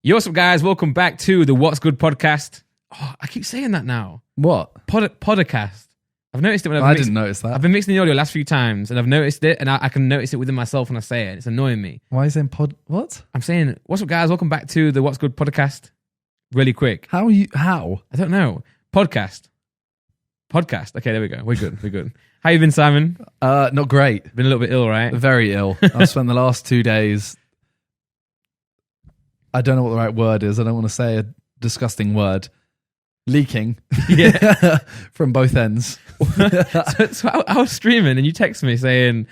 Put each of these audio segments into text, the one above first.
Yo, what's up, guys? Welcome back to the What's Good podcast. Oh, I keep saying that now. What? Podcast. I've noticed it when I didn't notice that. I've been mixing the audio last few times, and I've noticed it, and I can notice it within myself when I say it. It's annoying me. Why are you saying what? I'm saying, what's up, guys? Welcome back to the What's Good podcast. Really quick. How? I don't know. Podcast. Okay, there we go. We're good. How you been, Simon? Not great. Been a little bit ill, right? Very ill. I've spent the last 2 days. I don't know what the right word is. I don't want to say a disgusting word. Leaking. Yeah. From both ends. so I was streaming and you text me saying,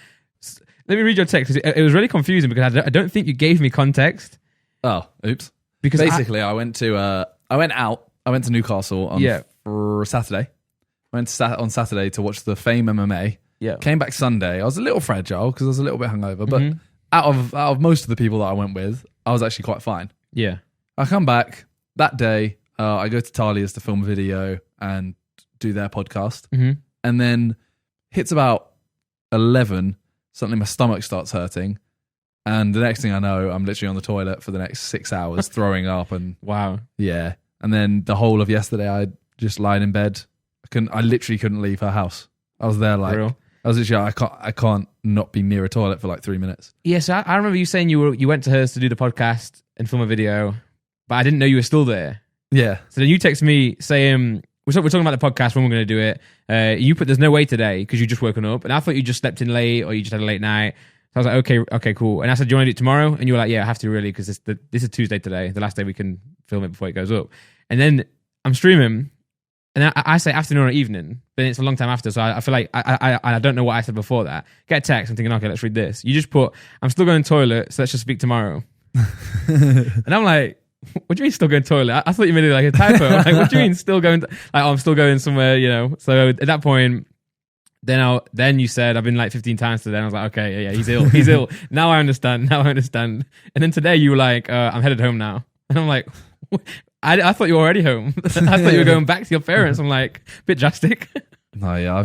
let me read your text. It was really confusing because I don't think you gave me context. Oh, oops. Because basically I went to Newcastle on Saturday. I went on Saturday to watch the Fame MMA. Yeah. Came back Sunday. I was a little fragile because I was a little bit hungover, but out of most of the people that I went with, I was actually quite fine. Yeah. I come back that day. I go to Talia's to film a video and do their podcast. Mm-hmm. And then hits about 11, suddenly my stomach starts hurting. And the next thing I know, I'm literally on the toilet for the next 6 hours throwing up. And wow. Yeah. And then the whole of yesterday, I just lied in bed. I literally couldn't leave her house. I was there like... Real? I was literally, I can't not be near a toilet for like 3 minutes. Yeah, so I remember you saying you went to hers to do the podcast and film a video, but I didn't know you were still there. Yeah. So then you text me saying, we're talking about the podcast when we're going to do it. You put, there's no way today because you just woken up. And I thought you just slept in late or you just had a late night. So I was like, okay, cool. And I said, do you want to do it tomorrow? And you were like, yeah, I have to really because this is Tuesday today, the last day we can film it before it goes up. And then I'm streaming. And I say afternoon or evening, but it's a long time after, so I feel like I don't know what I said before that. Get a text, I'm thinking, okay, let's read this. You just put, I'm still going to the toilet, so let's just speak tomorrow. And I'm like, what do you mean still going to the toilet? I thought you made it like a typo. Like, what do you mean still going I'm still going somewhere, you know? So at that point, then you said, I've been like 15 times today. And I was like, okay, yeah, he's ill. Now I understand. And then today you were like, I'm headed home now. And I'm like, I thought you were already home. I thought you were going back to your parents. I'm like, a bit drastic. No, yeah, I've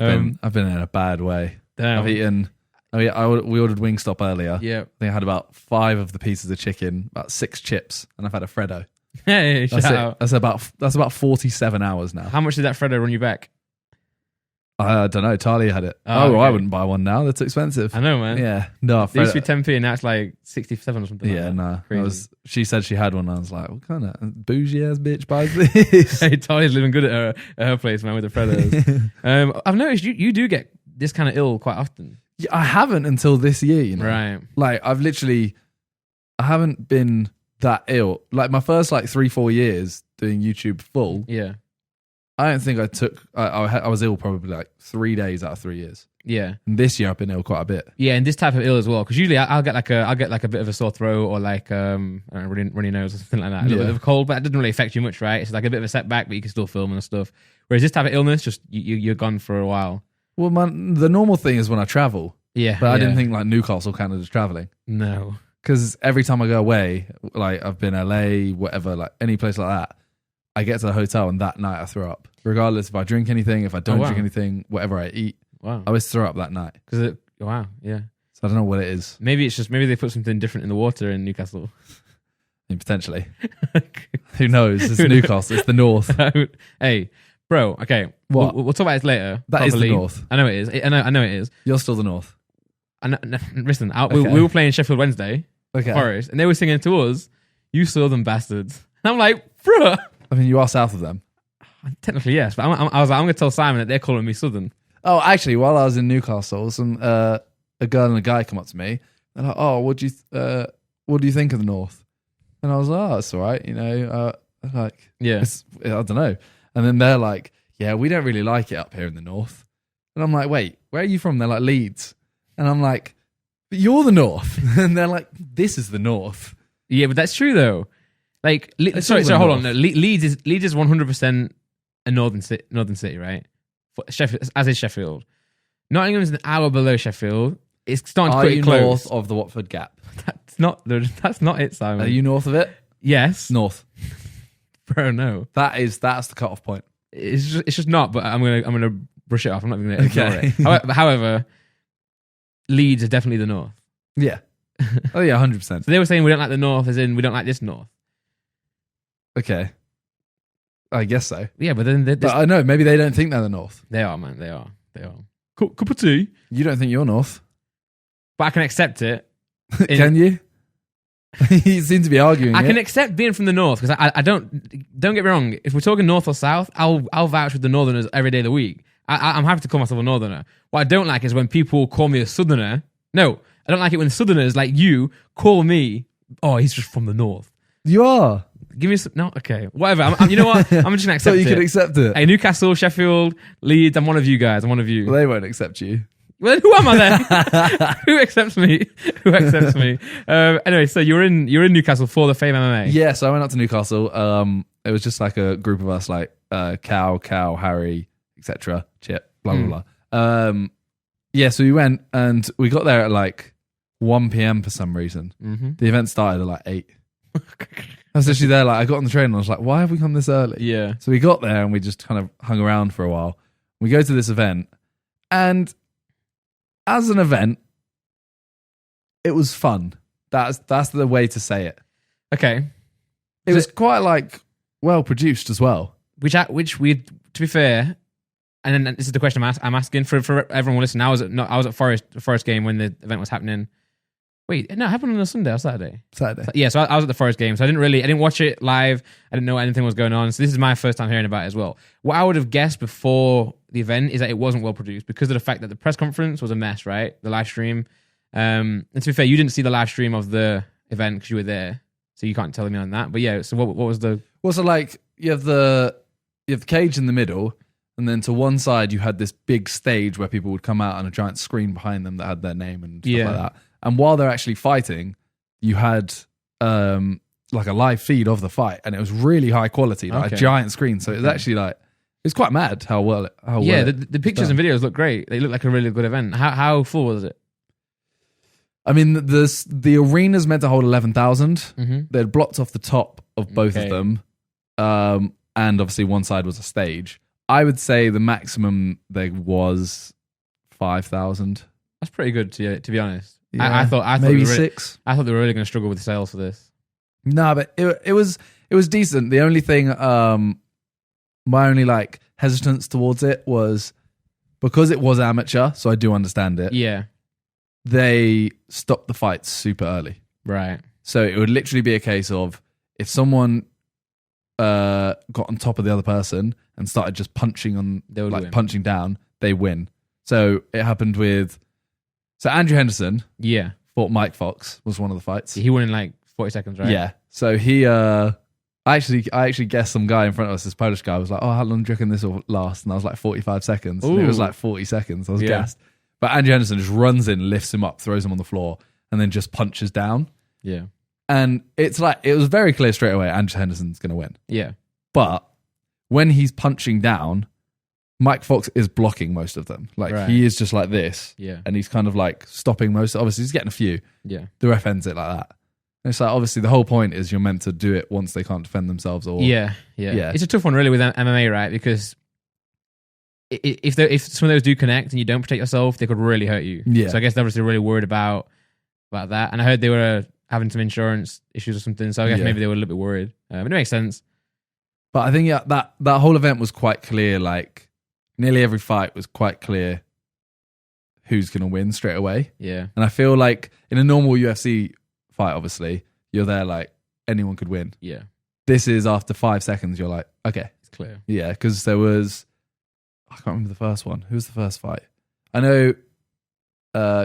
been in a bad way. Damn. I've eaten. We ordered Wingstop earlier. Yeah, I think I had about 5 of the pieces of chicken, about 6 chips, and I've had a Freddo. Hey, shout out. That's about 47 hours now. How much did that Freddo run you back? I don't know. Talia had it. Okay. I wouldn't buy one now. That's expensive. I know, man. Yeah, no. It used to be 10p and now it's like 67 or something. Yeah, like no. Crazy. She said she had one. And I was like, what kind of bougie ass bitch buys this? Hey, Talia's living good at her place, man, with the Freddos. I've noticed you do get this kind of ill quite often. Yeah, I haven't until this year, you know. Right. Like I haven't been that ill. Like my first 3-4 years doing YouTube full. Yeah. I don't think I was ill probably 3 days out of 3 years. Yeah. And this year I've been ill quite a bit. Yeah, and this type of ill as well, because usually I'll get like a bit of a sore throat or I don't know, runny nose or something like that. A little bit of a cold, but it doesn't really affect you much, right? It's like a bit of a setback, but you can still film and stuff. Whereas this type of illness, just you're gone for a while. Well, the normal thing is when I travel. Yeah. But I didn't think Newcastle counted as traveling. No. Because every time I go away, I've been LA, whatever, any place like that, I get to the hotel and that night I throw up. Regardless if I drink anything, if I don't drink anything, whatever I eat, I always throw up that night. Wow, yeah. So I don't know what it is. Maybe they put something different in the water in Newcastle. Potentially. Who knows? It's Newcastle. It's the north. Hey, bro. Okay, what? We'll talk about it later. That is the north. I know it is. I know it is. You're still the north. Listen, we were playing Sheffield Wednesday, Forest, and they were singing to us, "You southern bastards." And I'm like, bro. I mean, you are south of them. Technically, yes, but I was like, I'm going to tell Simon that they're calling me southern. Oh, actually, while I was in Newcastle, a girl and a guy come up to me. They're like, "Oh, what do you think of the north?" And I was like, "Oh, it's all right, you know." Yeah, I don't know. And then they're like, "Yeah, we don't really like it up here in the north." And I'm like, "Wait, where are you from?" They're like, "Leeds." And I'm like, "But you're the north." And they're like, "This is the north." Yeah, but that's true though. Like, sorry, hold on. No, Leeds is 100% a northern city, right? Sheffield, as is Sheffield. Nottingham's an hour below Sheffield. It's starting to pretty close. North of the Watford Gap? That's not it, Simon. Are you north of it? Yes. North. Bro, no. That's the cutoff point. It's just not. But I'm gonna brush it off. I'm not going to ignore it. However, Leeds is definitely the north. Yeah. Oh yeah, 100%. So they were saying we don't like the north, as in we don't like this north. Okay. I guess so. Yeah, but then But I know, maybe they don't think they're the North. they are, man. They are. Cup of tea. You don't think you're North. But I can accept it. Can you? You seem to be arguing I can accept being from the North because I don't get me wrong. If we're talking North or South, I'll vouch with the Northerners every day of the week. I'm happy to call myself a Northerner. What I don't like is when people call me a Southerner. No, I don't like it when Southerners like you call me, oh, he's just from the North. You are. Give me some, no, okay, whatever. You know what? I'm just gonna accept So you it. can accept it. Hey, Newcastle, Sheffield, Leeds. I'm one of you guys. I'm one of you. Well, they won't accept you. Well, who am I then? Who accepts me? Who accepts me? Anyway, so you're in Newcastle for the Fame MMA. Yeah, so I went up to Newcastle. It was just like a group of us, like Cal, Harry, etc. Chip, blah blah blah. Yeah, so we went and we got there at like 1 p.m. for some reason. Mm-hmm. The event started at like 8. I was actually there, like I got on the train and I was like, why have we come this early? Yeah. So we got there and we just kind of hung around for a while. We go to this event, and as an event, it was fun. That's the way to say it. Okay. It was quite like well produced as well. Which we, to be fair, and then this is the question I'm asking for everyone listening. I was at Forest game when the event was happening. Wait, no, it happened on a Sunday or Saturday. Saturday. Yeah, so I was at the Forest game, so I didn't watch it live. I didn't know anything was going on. So this is my first time hearing about it as well. What I would have guessed before the event is that it wasn't well produced because of the fact that the press conference was a mess, right? The live stream. And to be fair, you didn't see the live stream of the event because you were there, so you can't tell me on that. But yeah, so what was the? Well, so like you have the cage in the middle, and then to one side you had this big stage where people would come out and a giant screen behind them that had their name and stuff like that. And while they're actually fighting, you had like a live feed of the fight, and it was really high quality, like a giant screen. So it was actually like it's quite mad how well. The pictures and videos look great. They look like a really good event. How full was it? I mean, the arena's meant to hold 11,000. Mm-hmm. They'd blocked off the top of both of them, and obviously one side was a stage. I would say the maximum there was 5,000. That's pretty good to be honest. Yeah, I thought maybe 6. I thought they were really going to struggle with sales for this. No, but it was decent. The only thing, my only like hesitance towards it was because it was amateur, so I do understand it. Yeah, they stopped the fights super early. Right. So it would literally be a case of if someone got on top of the other person and started just punching on, punching down, they win. So it happened with. So Andrew Henderson, fought Mike Fox, was one of the fights. He won in like 40 seconds, right? Yeah. So he, I actually guessed some guy in front of us, this Polish guy, was like, "Oh, how long do you reckon this will last?" And I was like, 45 seconds. And it was like 40 seconds. I was gassed. But Andrew Henderson just runs in, lifts him up, throws him on the floor, and then just punches down. Yeah. And it's like it was very clear straight away Andrew Henderson's going to win. Yeah. But when he's punching down, Mike Fox is blocking most of them. Like he is just like this. Yeah. And he's kind of like stopping most. Obviously, he's getting a few. Yeah. The ref ends it like that. And it's like, obviously, the whole point is you're meant to do it once they can't defend themselves. Or Yeah. It's a tough one, really, with MMA, right? Because if some of those do connect and you don't protect yourself, they could really hurt you. Yeah. So I guess they're obviously really worried about that. And I heard they were having some insurance issues or something. So I guess maybe they were a little bit worried. But it makes sense. But I think that whole event was quite clear. Like nearly every fight was quite clear who's going to win straight away. Yeah. And I feel like in a normal UFC fight, obviously, you're there like anyone could win. Yeah. This is after 5 seconds, you're like, okay. It's clear. Yeah, because there was, I can't remember the first one. Who was the first fight? I know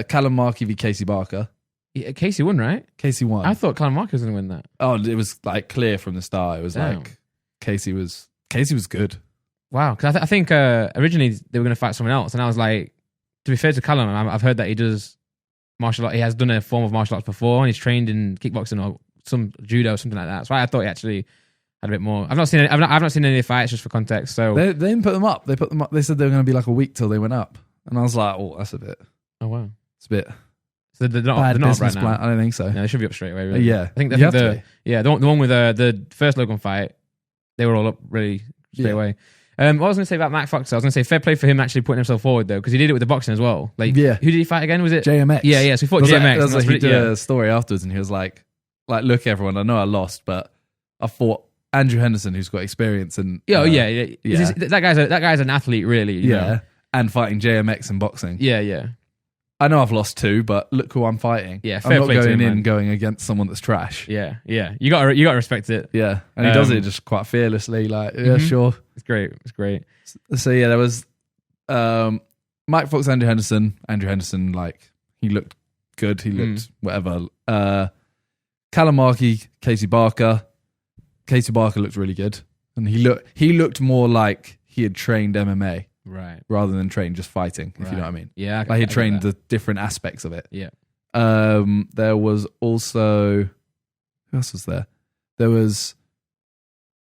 Callum Markey v Casey Barker. Yeah, Casey won, right? Casey won. I thought Callum Markey was going to win that. Oh, it was like clear from the start. It was like Casey was good. Wow, because I think originally they were going to fight someone else, and I was like, to be fair to Callum, I've heard that he does martial art. He has done a form of martial arts before, and he's trained in kickboxing or some judo or something like that. So I thought he actually had a bit more. I've not seen any of the fights, just for context. So they didn't put them up. They put them up. They said they were going to be like a week till they went up, and I was like, oh, that's a bit. Oh wow, it's a bit. So they're not up right now. I don't think so. No, they should be up straight away. Really. Yeah, I think the one with the first Logan fight, they were all up really straight away. What I was going to say about Matt Fox, I was going to say fair play for him actually putting himself forward though, because he did it with the boxing as well. Like, who did he fight again? Was it JMX? Yeah. So he fought JMX. He did a story afterwards, and he was like, look, everyone, I know I lost, but I fought Andrew Henderson, who's got experience and That guy's an athlete, really. You know? And fighting JMX and boxing. Yeah. I know I've lost 2, but look who I'm fighting. Yeah, I'm fair not play to going him, in man. going against someone that's trash. Yeah. You got to respect it. Yeah, and he does it just quite fearlessly. Like, yeah, sure. It's great. So yeah, there was Mike Fox, Andrew Henderson, like he looked good. He looked whatever. Callum Markey, Casey Barker. Casey Barker looked really good, and he looked more like he had trained MMA. Right. Rather than trained just fighting, if you know what I mean. Yeah. Like he trained the different aspects of it. Yeah. There was also, who else was there? There was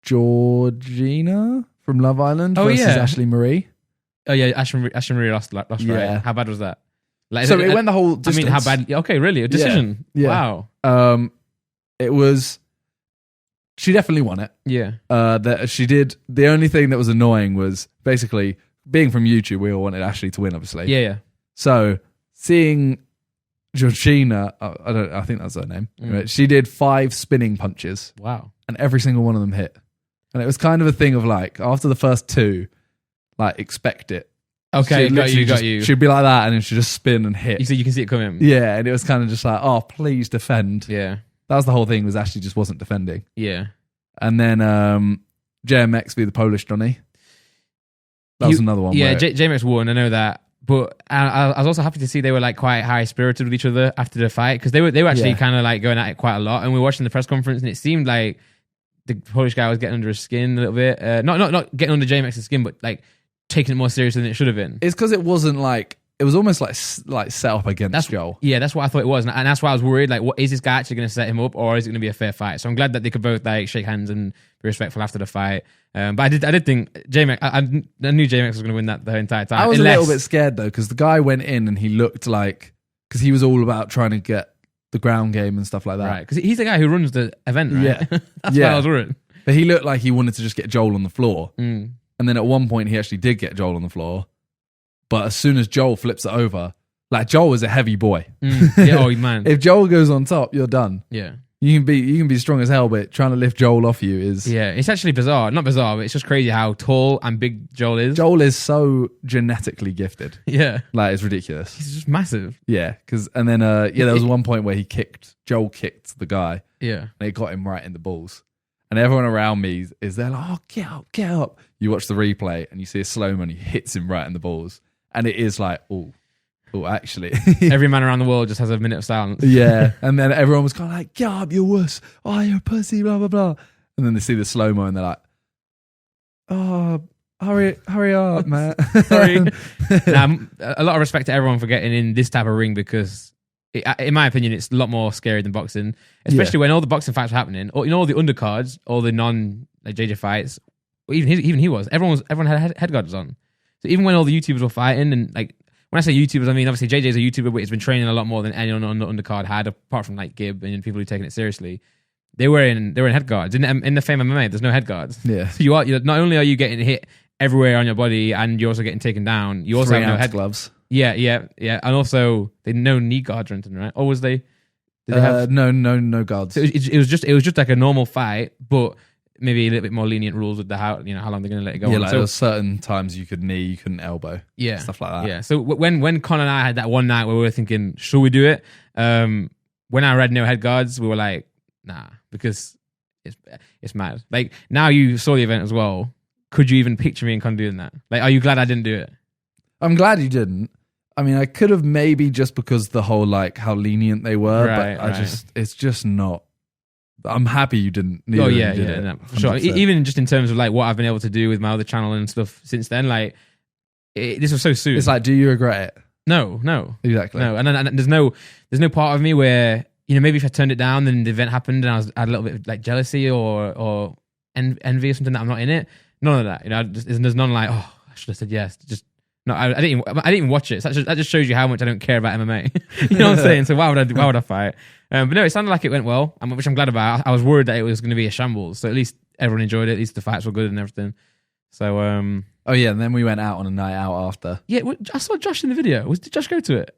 Georgina from Love Island versus Ashley Marie. Oh yeah, Ashley Marie lost right. How bad was that? Like, so it went the whole distance. I mean, how bad? Okay, really? A decision? Yeah. Wow. It was. She definitely won it. Yeah. That she did. The only thing that was annoying was basically being from YouTube. We all wanted Ashley to win, obviously. Yeah. So seeing Georgina, I think that's her name. Right? She did 5 spinning punches. Wow. And every single one of them hit. And it was kind of a thing of like after the first 2, like expect it. Okay, got you. She'd be like that, and then she'd just spin and hit. You can see it coming. Yeah, and it was kind of just like, oh, please defend. Yeah. That was the whole thing. Was Ashley just wasn't defending. Yeah. And then JMX v the Polish Donny. That was another one. Yeah, JMX won. I know that, but I was also happy to see they were like quite high spirited with each other after the fight because they were actually kind of like going at it quite a lot. And we were watching the press conference, and it seemed like the Polish guy was getting under his skin a little bit. Not getting under JMX's skin, but like taking it more seriously than it should have been. It's because it wasn't like. It was almost like set up against Joel. Yeah, that's what I thought it was, and that's why I was worried. Like, what is this guy actually going to set him up, or is it going to be a fair fight? So I'm glad that they could both like shake hands and be respectful after the fight. But I did think JMX. I knew JMX was going to win that the entire time. I was a little bit scared though because the guy went in and he looked like because he was all about trying to get the ground game and stuff like that. Right, because he's the guy who runs the event. Right? Yeah, that's why I was worried. But he looked like he wanted to just get Joel on the floor, and then at one point he actually did get Joel on the floor. But as soon as Joel flips it over. Like Joel is a heavy boy. Yeah, oh man. If Joel goes on top, you're done. Yeah. You can be strong as hell, but trying to lift Joel off you is it's actually bizarre. Not bizarre, but it's just crazy how tall and big Joel is. Joel is so genetically gifted. Yeah. Like it's ridiculous. He's just massive. Yeah, and then there was one point where Joel kicked the guy. Yeah. And it got him right in the balls. And everyone around me is there like, oh, get up. You watch the replay and you see a slow-mo and he hits him right in the balls. And it is like, oh, actually. Every man around the world just has a minute of silence. Yeah. And then everyone was kind of like, get up, you're wuss. Oh, you're a pussy, blah, blah, blah. And then they see the slow-mo and they're like, oh, hurry up, man. Sorry. A lot of respect to everyone for getting in this type of ring because, in my opinion, it's a lot more scary than boxing. Especially when all the boxing fights were happening. Or, all the undercards, all the non-JJ fights, even he was. Everyone had head guards on. So even when all the YouTubers were fighting and like, when I say YouTubers, I mean, obviously JJ's a YouTuber, but he's been training a lot more than anyone on the undercard had, apart from like Gibb and people who taking it seriously. They were in head guards. In the Fame MMA, there's no head guards. Yeah. So you're not only are you getting hit everywhere on your body, and you're also getting taken down. You also have no head gloves. Yeah, and also they no knee guards or anything, right? Or was they? Did they have no guards. So it was just like a normal fight, but maybe a little bit more lenient rules with the how long they're going to let it go. Yeah, on. like So, there were certain times you could knee, you couldn't elbow. Yeah, stuff like that. Yeah. So when Con and I had that one night where we were thinking, should we do it? When I read no head guards, we were like, nah, because it's mad. Like now you saw the event as well. Could you even picture me and Con doing that? Like, are you glad I didn't do it? I'm glad you didn't. I mean, I could have maybe just because the whole like how lenient they were, but it's just not. I'm happy you didn't. Oh yeah, no, for sure. Even just in terms of like what I've been able to do with my other channel and stuff since then, like this was so soon. It's like, do you regret it? No, exactly. No, and there's no part of me where maybe if I turned it down, then the event happened and I had a little bit of like jealousy or envy or something that I'm not in it. None of that. There's none like, oh, I should have said yes. Just no, I didn't even watch it. So that just shows you how much I don't care about MMA. You know what I'm saying? So why would I fight? But no, it sounded like it went well, which I'm glad about. I was worried that it was going to be a shambles. So at least everyone enjoyed it. At least the fights were good and everything. So oh yeah, and then we went out on a night out after. Yeah, I saw Josh in the video. Did Josh go to it?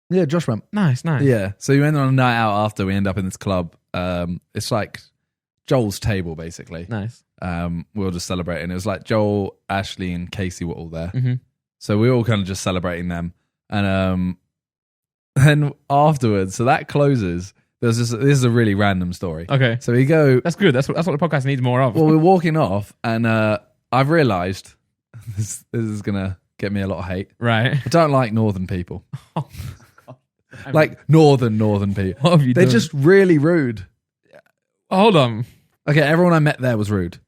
Yeah, Josh went. Nice. Yeah, so we went on a night out after. We end up in this club. It's like Joel's table, basically. Nice. We were just celebrating. It was like Joel, Ashley, and Casey were all there. Mm-hmm. So we were all kind of just celebrating them. And then afterwards, so that closes. This is a really random story. Okay. So we go. That's good. That's what the podcast needs more of. Well, we're walking off, and I've realised this is gonna get me a lot of hate. Right. I don't like northern people. Oh, like northern people. What have you They're done? just really rude. Hold on. Okay, everyone I met there was rude.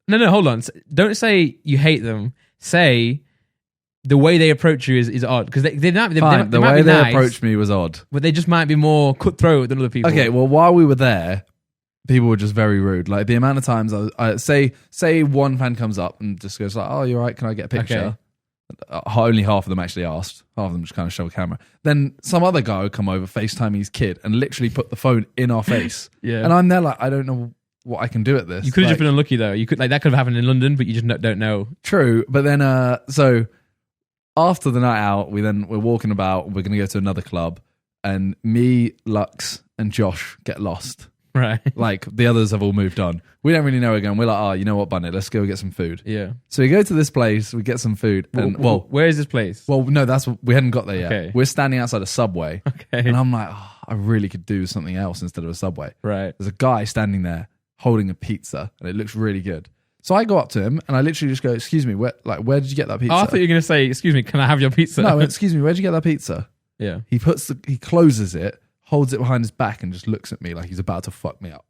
No, hold on. Don't say you hate them. Say the way they approach you is odd. Because they might be nice, approached me was odd. but they just might be more cutthroat than other people. Okay, well, while we were there, people were just very rude. Like the amount of times I say one fan comes up and just goes like, "Oh, you're right. Can I get a picture?" Okay. Only half of them actually asked. Half of them just kind of show a camera. Then some other guy would come over, FaceTime his kid, and literally put the phone in our face. Yeah. And I'm there like, I don't know what I can do at this. You could have like, just been unlucky though. You could that could have happened in London, but you just don't know. True, but then so after the night out, we're walking about. We're going to go to another club, and me, Lux, and Josh get lost. Right. Like the others have all moved on. We don't really know again. We're like, oh, you know what, Bunny? Let's go get some food. Yeah. So we go to this place. We get some food. And where is this place? well, no, we hadn't got there yet. Okay. We're standing outside a Subway, Okay. and I'm like, oh, I really could do something else instead of a Subway. Right. There's a guy standing there holding a pizza, and it looks really good. So I go up to him, and I literally just go, "Excuse me, where did you get that pizza?" Oh, I thought you were going to say, "Excuse me, can I have your pizza?" No, excuse me, where did you get that pizza? Yeah. He closes it, holds it behind his back, and just looks at me like he's about to fuck me up,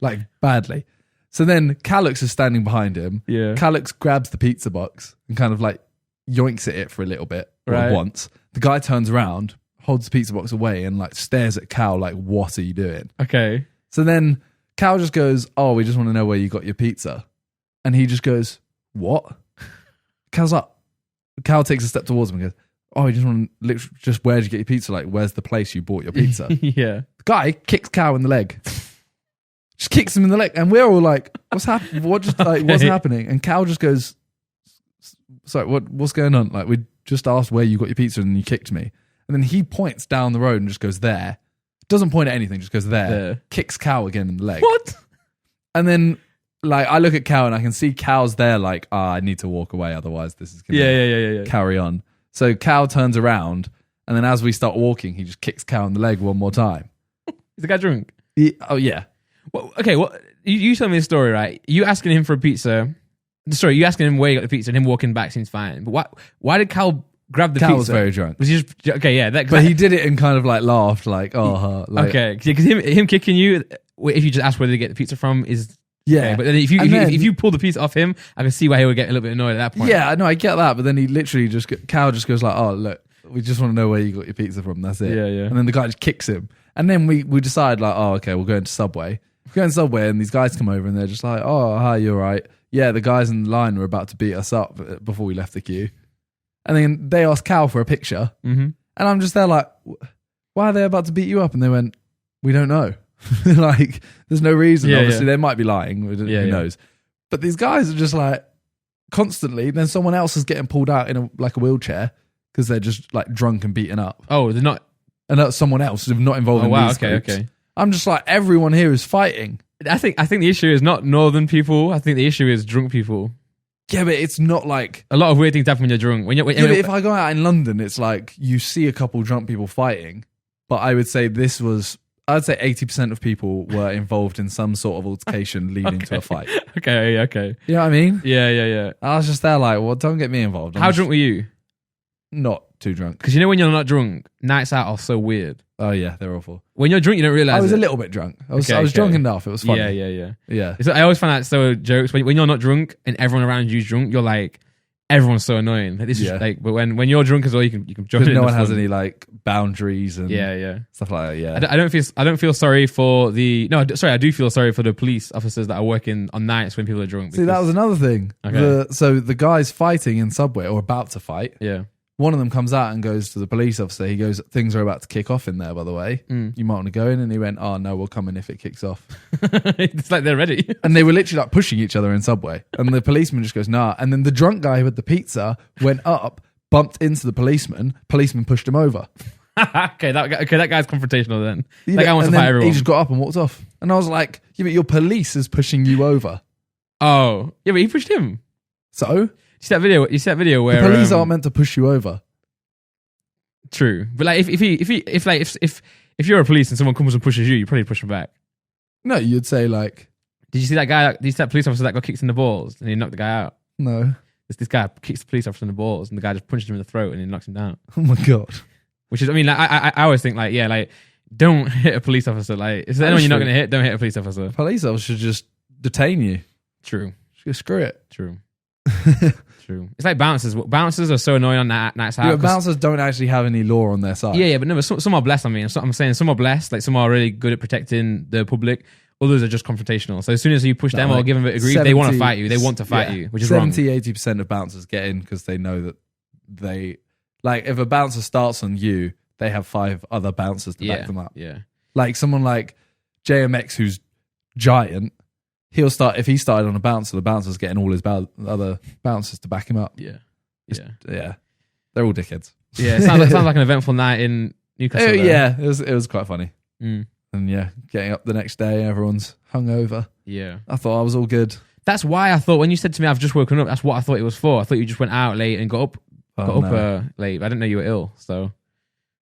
like badly. So then Calix is standing behind him. Yeah. Calix grabs the pizza box and kind of like yoinks at it for a little bit, Right. once. The guy turns around, holds the pizza box away, and like stares at Cal like, "What are you doing?" Okay. So then Cal just goes, "Oh, we just want to know where you got your pizza." And he just goes, "What?" Cal's up. Cal takes a step towards him and goes, "Oh, you just want to literally just where'd you get your pizza? Like, where's the place you bought your pizza?" Yeah. The guy kicks Cal in the leg. Just kicks him in the leg. And we're all like, what's happening? What's happening? And Cal just goes, "Sorry, what's going on? Like, we just asked where you got your pizza and you kicked me." And then he points down the road and just goes, "There." Doesn't point at anything, just goes there. Kicks Cal again in the leg. What? And then like I look at Cal and I can see Cal's there like, I need to walk away, otherwise this is gonna Yeah. carry on. So Cal turns around, and then as we start walking, he just kicks Cal in the leg one more time. Is the guy drunk? Oh yeah. Well, okay, you tell me the story, right? You asking him for a pizza. Sorry, you asking him where you got the pizza and him walking back seems fine. But why did Cal grab the Cal pizza? was very drunk. Was he just okay? Yeah, But he did it and kind of like laughed, like, oh, like, okay, because him kicking you, if you just ask where they get the pizza from, is yeah. okay. But then if you pull the pizza off him, I can see why he would get a little bit annoyed at that point. Yeah, I know, I get that, but then he literally Cal just goes like, "Oh, look, we just want to know where you got your pizza from. That's it." Yeah. And then the guy just kicks him, and then we decide like, "Oh, okay, we'll go into Subway." We go into Subway, and these guys come over, and they're just like, "Oh, hi, you're right. Yeah, the guys in the line were about to beat us up before we left the queue." And then they asked Cal for a picture, and I'm just there like, "Why are they about to beat you up?" And they went, "We don't know." Like, there's no reason. Yeah, Obviously, yeah. they might be lying. Who knows? But these guys are just like constantly. Then someone else is getting pulled out in a wheelchair because they're just like drunk and beaten up. Oh, they're not. And that's someone else who's not involved in these groups. Okay. I'm just like, everyone here is fighting. I think the issue is not northern people. I think the issue is drunk people. Yeah, but it's not like A lot of weird things happen when you're drunk. But if I go out in London, it's like you see a couple drunk people fighting. But I would say I'd say 80% of people were involved in some sort of altercation leading to a fight. Okay. You know what I mean? Yeah. I was just there like, well, don't get me involved. How drunk were you? Not too drunk. Because you know when you're not drunk, nights out are so weird. Oh yeah, they're awful. When you're drunk, you don't realize. I was a little bit drunk. I was drunk enough. It was funny. Yeah. So I always find that so jokes when you're not drunk and everyone around you's drunk, you're like, everyone's so annoying. Like, this is like, but when you're drunk as well, you can join in. No one has any like boundaries and yeah stuff like that. Yeah, I don't feel sorry for I do feel sorry for the police officers that are working on nights when people are drunk. See, that was another thing. Okay. So the guys fighting in Subway or about to fight. Yeah. One of them comes out and goes to the police officer. He goes, "Things are about to kick off in there, by the way. You might want to go in." And he went, "Oh no, we'll come in if it kicks off." It's like they're ready. And they were literally like pushing each other in Subway. And the policeman just goes, "Nah." And then the drunk guy with the pizza went up, bumped into the policeman. Policeman pushed him over. that guy's confrontational then. Yeah, That guy wants and to fight then everyone. he just got up and walked off. And I was like, yeah, but your police is pushing you over. Oh, yeah, but he pushed him. So? You see that video where The police aren't meant to push you over. True, but like if you're a police and someone comes and pushes you, you probably push them back. No, you'd say like... Did you see that guy? Did you see that police officer that got kicked in the balls and he knocked the guy out? No. This guy kicks the police officer in the balls and the guy just punches him in the throat and he knocks him down. Oh my God. Which is, I mean, like, I always think like, yeah, like, don't hit a police officer. Like, if there's anyone you're not going to hit, don't hit a police officer. Police officers should just detain you. True. Screw it. True. True. It's like bouncers. Bouncers are so annoying on that nights out. Yeah, bouncers don't actually have any law on their side. Yeah, but no, but some are blessed. I mean, I'm saying some are blessed. Like some are really good at protecting the public. Others are just confrontational. So as soon as you push them or give them a bit of grief, they want to fight you. They want to fight you, which is 70-80% of bouncers get in because they know that they... Like, if a bouncer starts on you, they have 5 other bouncers to back them up. Yeah. Like, someone like JMX, who's giant, he'll start... If he started on a bouncer, the bouncer's getting all his other bouncers to back him up. Yeah. Yeah. They're all dickheads. Yeah, it sounds like an eventful night in Newcastle. Yeah, it was quite funny. Mm. And yeah, getting up the next day, everyone's hungover. Yeah. I thought I was all good. That's why I thought when you said to me, I've just woken up, that's what I thought it was for. I thought you just went out late and got up late. I didn't know you were ill, so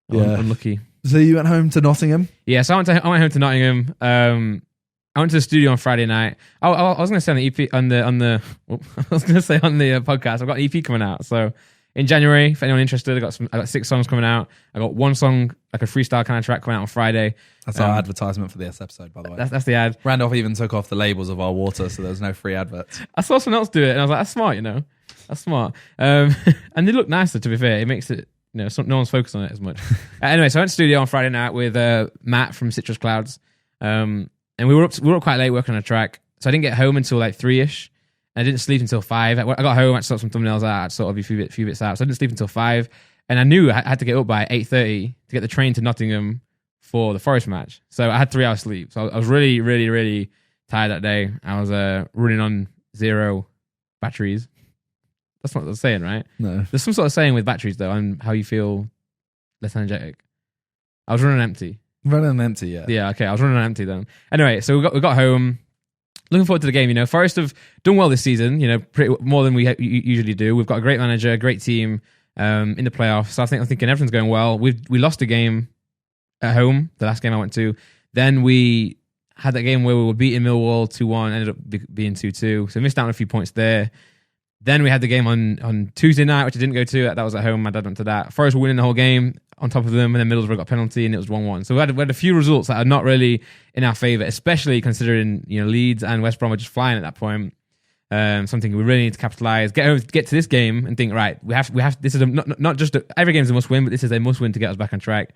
unlucky. So you went home to Nottingham? Yeah, so I went home to Nottingham. I went to the studio on Friday night. I was going to say on the EP on the podcast. I've got an EP coming out. So in January, if anyone interested, I got 6 songs coming out. I got 1 song, like a freestyle kind of track, coming out on Friday. That's our advertisement for this episode, by the way. That's the ad. Randolph even took off the labels of our water, so there's no free adverts. I saw someone else do it, and I was like, "That's smart, you know. That's smart." And they look nicer. To be fair, it makes it, you know, no one's focused on it as much. Anyway, so I went to studio on Friday night with Matt from Citrus Clouds, and we were up quite late working on a track. So I didn't get home until like 3ish. I didn't sleep until 5. I got home, I sorted some thumbnails out, I sorted a few bits out. So I didn't sleep until 5. And I knew I had to get up by 8:30 to get the train to Nottingham for the Forest match. So I had 3 hours sleep. So I was really, really, really tired that day. I was running on 0 batteries. That's not what they're saying, right? No. There's some sort of saying with batteries, though, on how you feel less energetic. I was running empty. Running empty, yeah. Yeah, okay. I was running empty then. Anyway, so we got home. Looking forward to the game. You know, Forest have done well this season. You know, more than we usually do. We've got a great manager, a great team in the playoffs. So I'm thinking everything's going well. We lost a game at home, the last game I went to. Then we had that game where we were beating Millwall 2-1, ended up being 2-2. So missed out on a few points there. Then we had the game on Tuesday night, which I didn't go to. That was at home. My dad went to that. Forest were winning the whole game on top of them, and then Middlesbrough got a penalty, and it was 1-1. So we had a few results that are not really in our favour, especially considering, you know, Leeds and West Brom were just flying at that point. Something we really need to capitalise. Get to this game and think, right, we have. This is not just every game's a must win, but this is a must win to get us back on track.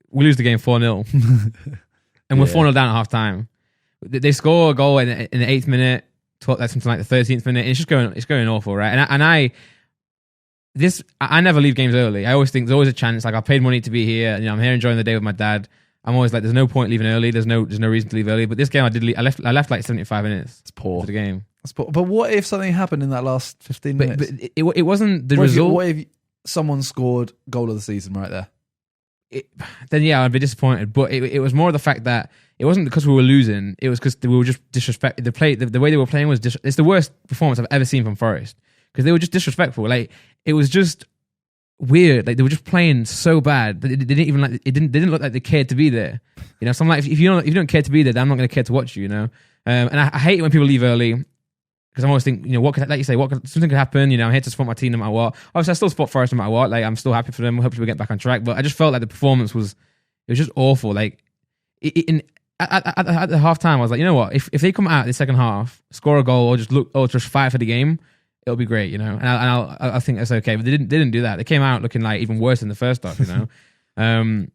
We lose the game 4-0, and we're 4-0 down at half time. They score a goal in the 8th minute. That's something like the 13th minute. And it's going awful, right? I never leave games early. I always think there's always a chance. Like, I paid money to be here. You know, I'm here enjoying the day with my dad. I'm always like, there's no point leaving early. There's no reason to leave early. But this game, I did leave. I left like 75 minutes. It's poor. For the game. That's poor. But what if something happened in that last 15 minutes? But it wasn't the result. What if someone scored goal of the season right there? Then yeah, I'd be disappointed. But it was more the fact that it wasn't because we were losing. It was because we were just disrespect. The way they were playing was it's the worst performance I've ever seen from Forest, because they were just disrespectful. Like, it was just weird. Like, they were just playing so bad that they didn't even like. They didn't look like they cared to be there. You know, so I'm like, if you don't care to be there, then I'm not going to care to watch you. You know, and I hate it when people leave early, because I'm always thinking, you know, something could happen. You know, I'm here to support my team no matter what. Obviously, I still support Forest no matter what. Like, I'm still happy for them. Hopefully, we get back on track. But I just felt like the performance was just awful. Like, at the half time, I was like, you know what? If they come out the second half, score a goal, or just fight for the game, it'll be great, you know. And I think that's okay. But they didn't do that. They came out looking like even worse than the first half, you know.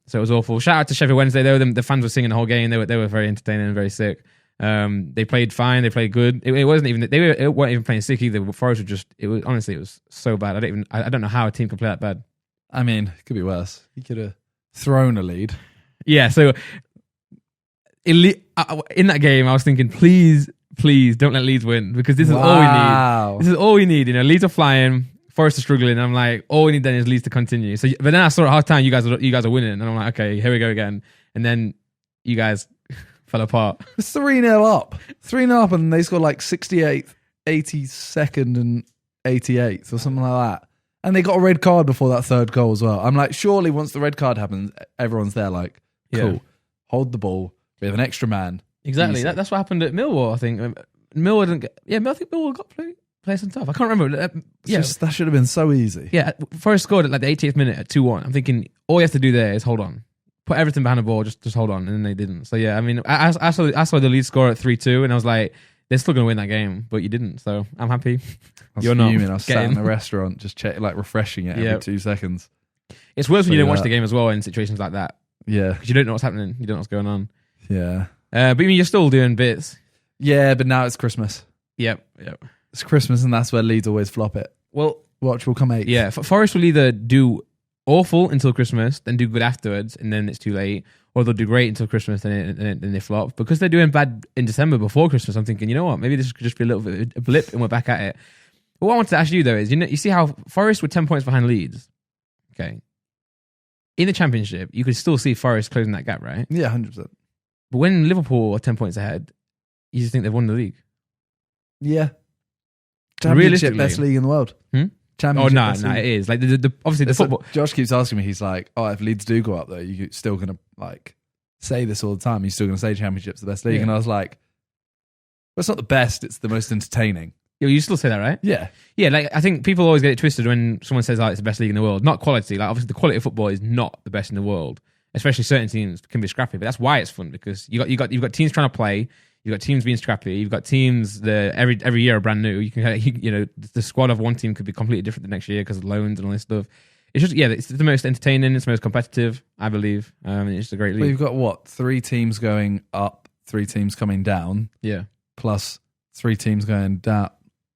So it was awful. Shout out to Sheffield Wednesday though. The fans were singing the whole game. They were very entertaining and very sick. They played fine. They played good. It wasn't even they weren't even playing sick either. Forest were just. It was honestly, it was so bad. I don't know how a team could play that bad. I mean, it could be worse. You could have thrown a lead. Yeah. So in that game, I was thinking, please don't let Leeds win, because this is all we need. This is all we need. You know, Leeds are flying. Forest are struggling. And I'm like, all we need then is Leeds to continue. So, but then I saw at half time, you guys are winning, and I'm like, okay, here we go again. And then you guys fell apart. It's 3-0 up. 3-0 up, and they scored like 68th, 82nd, and 88th or something like that. And they got a red card before that third goal as well. I'm like, surely once the red card happens, everyone's there like, cool, hold the ball. We have an extra man. Exactly. That's what happened at Millwall, I think. Millwall didn't get... Yeah, I think Millwall got placed on top. I can't remember. That should have been so easy. Yeah, Forest scored at like the 80th minute at 2-1. I'm thinking, all you have to do there is hold on. Put everything behind the ball, just hold on. And then they didn't. So yeah, I mean, I saw the lead score at 3-2, and I was like, they're still going to win that game, but you didn't. So I'm happy. You're not. I was sat in the restaurant just refreshing it every 2 seconds. It's worse when you don't watch the game as well in situations like that. Yeah. Because you don't know what's happening. You don't know what's going on. Yeah. But I mean, you're still doing bits. Yeah, but now it's Christmas. Yep. It's Christmas, and that's where Leeds always flop it. Well, watch will come 8th. Yeah, Forest will either do awful until Christmas, then do good afterwards, and then it's too late, or they'll do great until Christmas, then they flop. Because they're doing bad in December before Christmas, I'm thinking, you know what, maybe this could just be a little bit a blip, and we're back at it. But what I wanted to ask you though is, you see how Forest were 10 points behind Leeds, okay? In the Championship, you could still see Forest closing that gap, right? Yeah, 100%. But when Liverpool are 10 points ahead, you just think they've won the league. Yeah. Championship best league in the world. Championship. Oh, no, it is. Like obviously the football. Josh keeps asking me, he's like, oh, if Leeds do go up though, you're still going to like say this all the time. You're still going to say Championship's the best league. Yeah. And I was like, well, it's not the best, it's the most entertaining. Yeah, you still say that, right? Yeah. Yeah, like I think people always get it twisted when someone says, it's the best league in the world. Not quality. Like obviously the quality of football is not the best in the world. Especially certain teams can be scrappy, but that's why it's fun, because you've got teams trying to play. You've got teams being scrappy. You've got teams that every year are brand new. You can, the squad of one team could be completely different the next year because of loans and all this stuff. It's just, it's the most entertaining. It's the most competitive, I believe. It's just a great league. Well, you've got what? 3 teams going up, 3 teams coming down. Yeah. Plus 3 teams going down,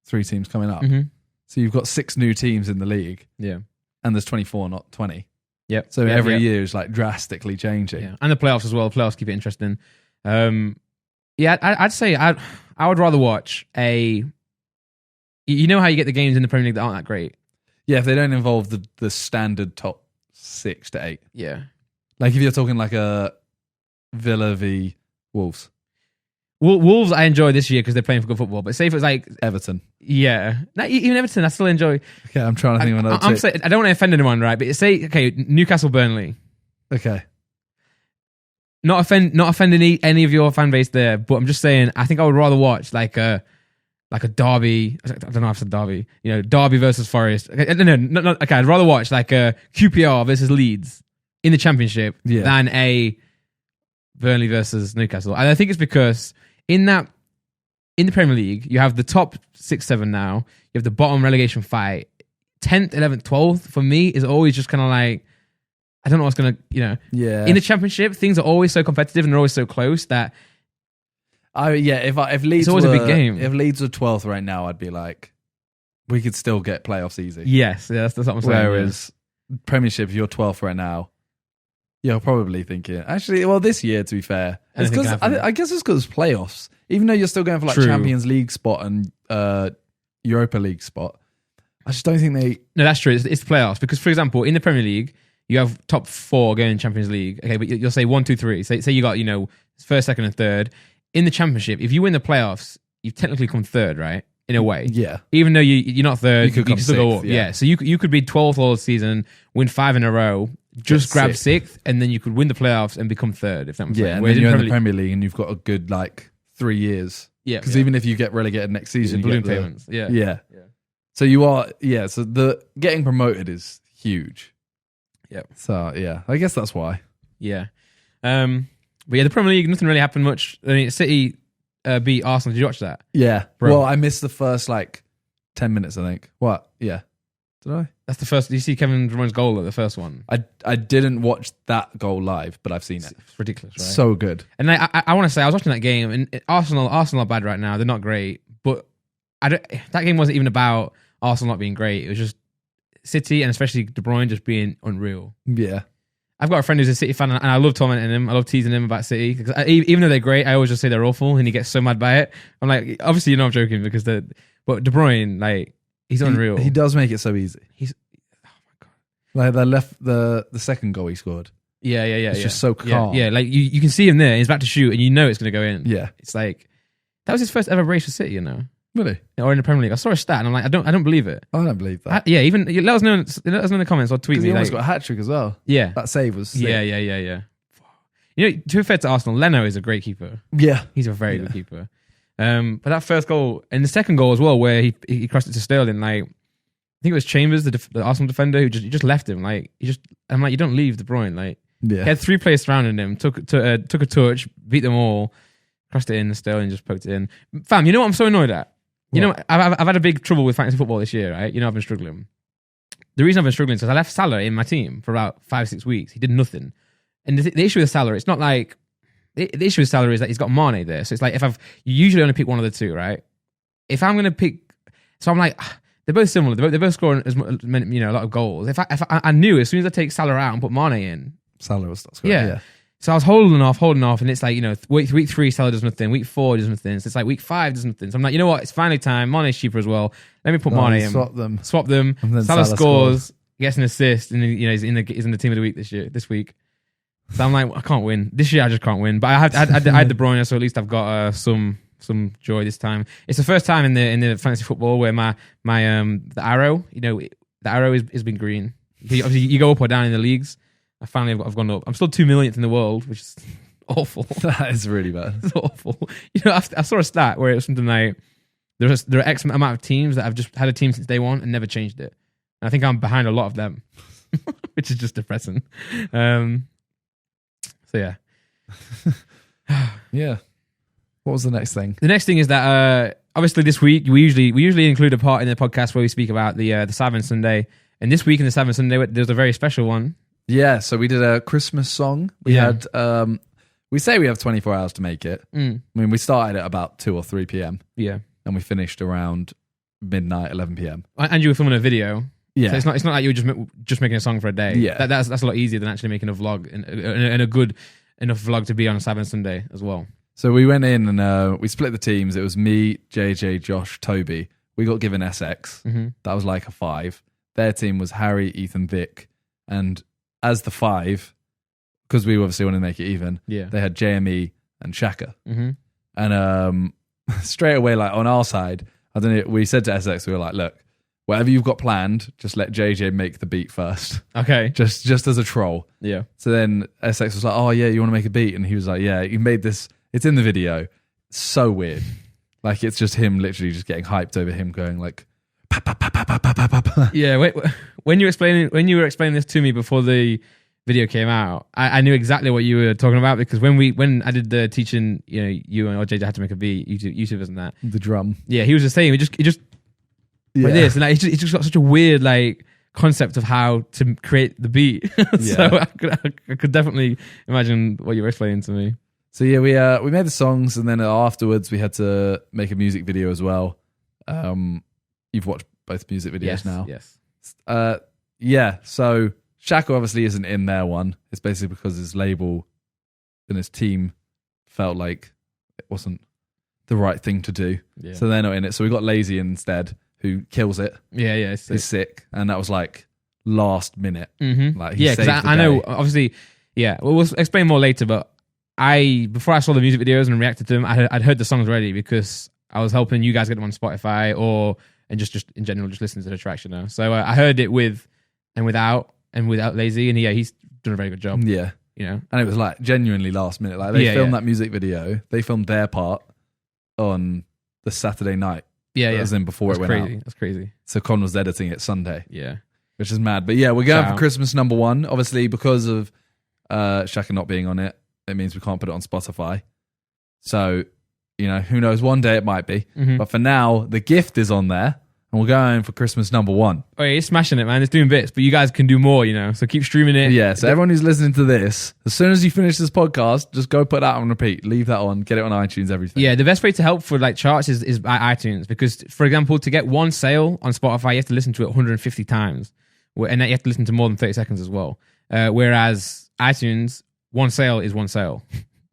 3 teams coming up. Mm-hmm. So you've got 6 new teams in the league. Yeah. And there's 24, not 20. Yep. So every year is like drastically changing. Yeah. And the playoffs as well. The playoffs keep it interesting. I'd say I would rather watch a... You know how you get the games in the Premier League that aren't that great? Yeah, if they don't involve the standard top 6 to 8. Yeah. Like if you're talking like a Villa v Wolves. Wolves I enjoy this year because they're playing for good football. But say if it was like... Everton. Yeah. Not even Everton, I still enjoy... Okay, I'm trying to think of another team. I don't want to offend anyone, right? But say, okay, Newcastle Burnley. Okay. Not offending any of your fan base there, but I'm just saying, I think I would rather watch like a derby. I don't know if I said derby. Derby versus Forest. Okay, no. Okay, I'd rather watch like a QPR versus Leeds in the Championship than a Burnley versus Newcastle. And I think it's because in the Premier League, you have the top 6, 7 now. You have the bottom relegation fight. 10th, 11th, 12th for me is always just kind of like, I don't know what's going to, Yeah. In the Championship, things are always so competitive and they're always so close that... If Leeds it's always a big game. If Leeds were 12th right now, I'd be like, we could still get playoffs easy. Yes, that's what I'm saying. Whereas Premiership, if you're 12th right now, you're probably thinking, actually, well, this year, to be fair, it's because I guess it's because playoffs. Even though you're still going for like Champions League spot and Europa League spot, I just don't think they... No, that's true. It's the playoffs. Because, for example, in the Premier League, you have top 4 going in Champions League. Okay, but you'll say 1, 2, 3. Say you got, first, second, and third. In the Championship, if you win the playoffs, you've technically come third, right? In a way. Yeah. Even though you're not third, you can still go up. Yeah. Yeah. So you could be 12th all season, win 5 in a row, just grab 6th, and then you could win the playoffs and become third, if that makes sense. Yeah, and then you're in the Premier League and you've got a good, 3 years. Yeah. Because even if you get relegated next season, balloon payments. Yeah. Yeah. So you are, so the getting promoted is huge. Yeah. So, yeah, I guess that's why. Yeah. But yeah, the Premier League, nothing really happened much. I mean, City beat Arsenal. Did you watch that? Yeah. Bro. Well, I missed the first 10 minutes, I think. What? Yeah. Did I? That's the first. Did you see Kevin De Bruyne's goal at the first one? I didn't watch that goal live, but I've seen it. It's ridiculous, right? So good. And I want to say, I was watching that game, and Arsenal are bad right now. They're not great. But that game wasn't even about Arsenal not being great. It was just City, and especially De Bruyne, just being unreal. Yeah. I've got a friend who's a City fan, and I love tormenting him. I love teasing him about City. Because even though they're great, I always just say they're awful, and he gets so mad by it. I'm like, obviously, I'm joking, because but De Bruyne, He's unreal. He does make it so easy. He's Like the second goal he scored. Yeah. It's just so calm. Yeah, like you can see him there. He's about to shoot, and you know it's going to go in. Yeah. It's like that was his first ever brace for City, you know, Really? or in the Premier League. I saw a stat, and I'm like, I don't believe it. I don't believe that. Yeah, even let us know in the comments or tweet Because me. he almost Like, got a hat trick as well. yeah, That save was sick. yeah. You know, to be fair to Arsenal, Leno is a great keeper. Yeah. He's a very good keeper. But that first goal and the second goal as well, where he crossed it to Sterling, like I think it was Chambers, the Arsenal defender, who just left him. Like I'm like, you don't leave De Bruyne. Like Yeah. he had 3 players surrounding him, took a touch, beat them all, crossed it in, Sterling just poked it in. Fam, you know what I'm so annoyed at? You know, I've had a big trouble with fantasy football this year, right? You know, I've been struggling. The reason I've been struggling is because I left Salah in my team for about 5-6 weeks. He did nothing. And the issue with Salah, it's not like the issue with Salah is that he's got Mane there. So it's like you usually only pick one of the two, right? If I'm going to pick, so I'm like, they're both similar. They're both scoring a lot of goals. If I knew as soon as I take Salah out and put Mane in, Salah will start scoring. Yeah. So I was holding off, and it's like, you know, week 3 Salah does nothing, week 4 does nothing. So it's like week 5 does nothing. So I'm like, you know what? It's finally time. Mane's cheaper as well. Let me put Mane in. Swap them. And then Salah scores, gets an assist, and you know he's in the team of the week this week. So I'm like, I can't win this year. I just can't win. But I had De Bruyne, so at least I've got some joy this time. It's the first time in the fantasy football where my the arrow, you know, the arrow has been green. Obviously, you go up or down in the leagues. I've gone up. I'm still 2 millionth in the world, which is awful. That is really bad. It's awful. You know, I saw a stat where it was something like there are X amount of teams that have just had a team since day one and never changed it. And I think I'm behind a lot of them, which is just depressing. So yeah. Yeah. What was the next thing? The next thing is that obviously this week we usually include a part in the podcast where we speak about the SIDEMEN Sunday, and this week in the SIDEMEN Sunday there's a very special one. Yeah, so we did a Christmas song. We had we say we have 24 hours to make it. I mean, we started at about 2 or 3 p.m. Yeah, and we finished around midnight, 11 p.m. And you were filming a video. Yeah, so it's not like you were just making a song for a day. Yeah, that's a lot easier than actually making a vlog and a good enough vlog to be on a SIDEMEN Sunday as well. So we went in and we split the teams. It was me, JJ, Josh, Toby. We got given SX. Mm-hmm. That was like a 5. Their team was Harry, Ethan, Vic, and as the 5, because we obviously wanted to make it even, they had JME and Shaka. Mm-hmm. And straight away, like on our side, I don't know, we said to SX, we were like, look, whatever you've got planned, just let JJ make the beat first. Okay. Just as a troll. Yeah. So then SX was like, oh yeah, you want to make a beat? And he was like, yeah, you made this, it's in the video. It's so weird. Like it's just him literally just getting hyped over him going like, pa, pa, pa, pa, pa, pa, pa, pa. Yeah, wait, when you were explaining this to me before the video came out, I knew exactly what you were talking about, because when I did the teaching, you know, you and JJ had to make a beat, YouTube isn't that the drum? Yeah, he was just saying, he just like this, and like, it's just got such a weird like concept of how to create the beat. So I could definitely imagine what you were explaining to me. So yeah, we made the songs, and then afterwards we had to make a music video as well. You've watched both music videos now. Yes. Yeah. So Shaka obviously isn't in their one. It's basically because his label and his team felt like it wasn't the right thing to do. Yeah. So they're not in it. So we got Lazy instead, who kills it. Yeah. He's sick. And that was like last minute. Mm-hmm. Like because I know, obviously, we'll explain more later, but before I saw the music videos and reacted to them, I'd heard the songs already because I was helping you guys get them on Spotify and just in general, just listening to the tracks, you know. So I heard it with and without Lazy, and he's done a very good job. Yeah. You know. And it was like genuinely last minute. Like they filmed that music video, they filmed their part on the Saturday night. Yeah. As in before it went out. That's crazy. So Con was editing it Sunday. Yeah. Which is mad. But yeah, we're going for Christmas number 1. Obviously, because of Shaka not being on it, it means we can't put it on Spotify. So, you know, who knows? One day it might be. Mm-hmm. But for now, the gift is on there. And we're going for Christmas number 1. Oh yeah, it's smashing it, man. It's doing bits, but you guys can do more, you know. So keep streaming it. Yeah, so everyone who's listening to this, as soon as you finish this podcast, just go put that on repeat. Leave that on. Get it on iTunes, everything. Yeah, the best way to help for like charts is iTunes. Because, for example, to get one sale on Spotify, you have to listen to it 150 times. And you have to listen to more than 30 seconds as well. Whereas iTunes, one sale is one sale.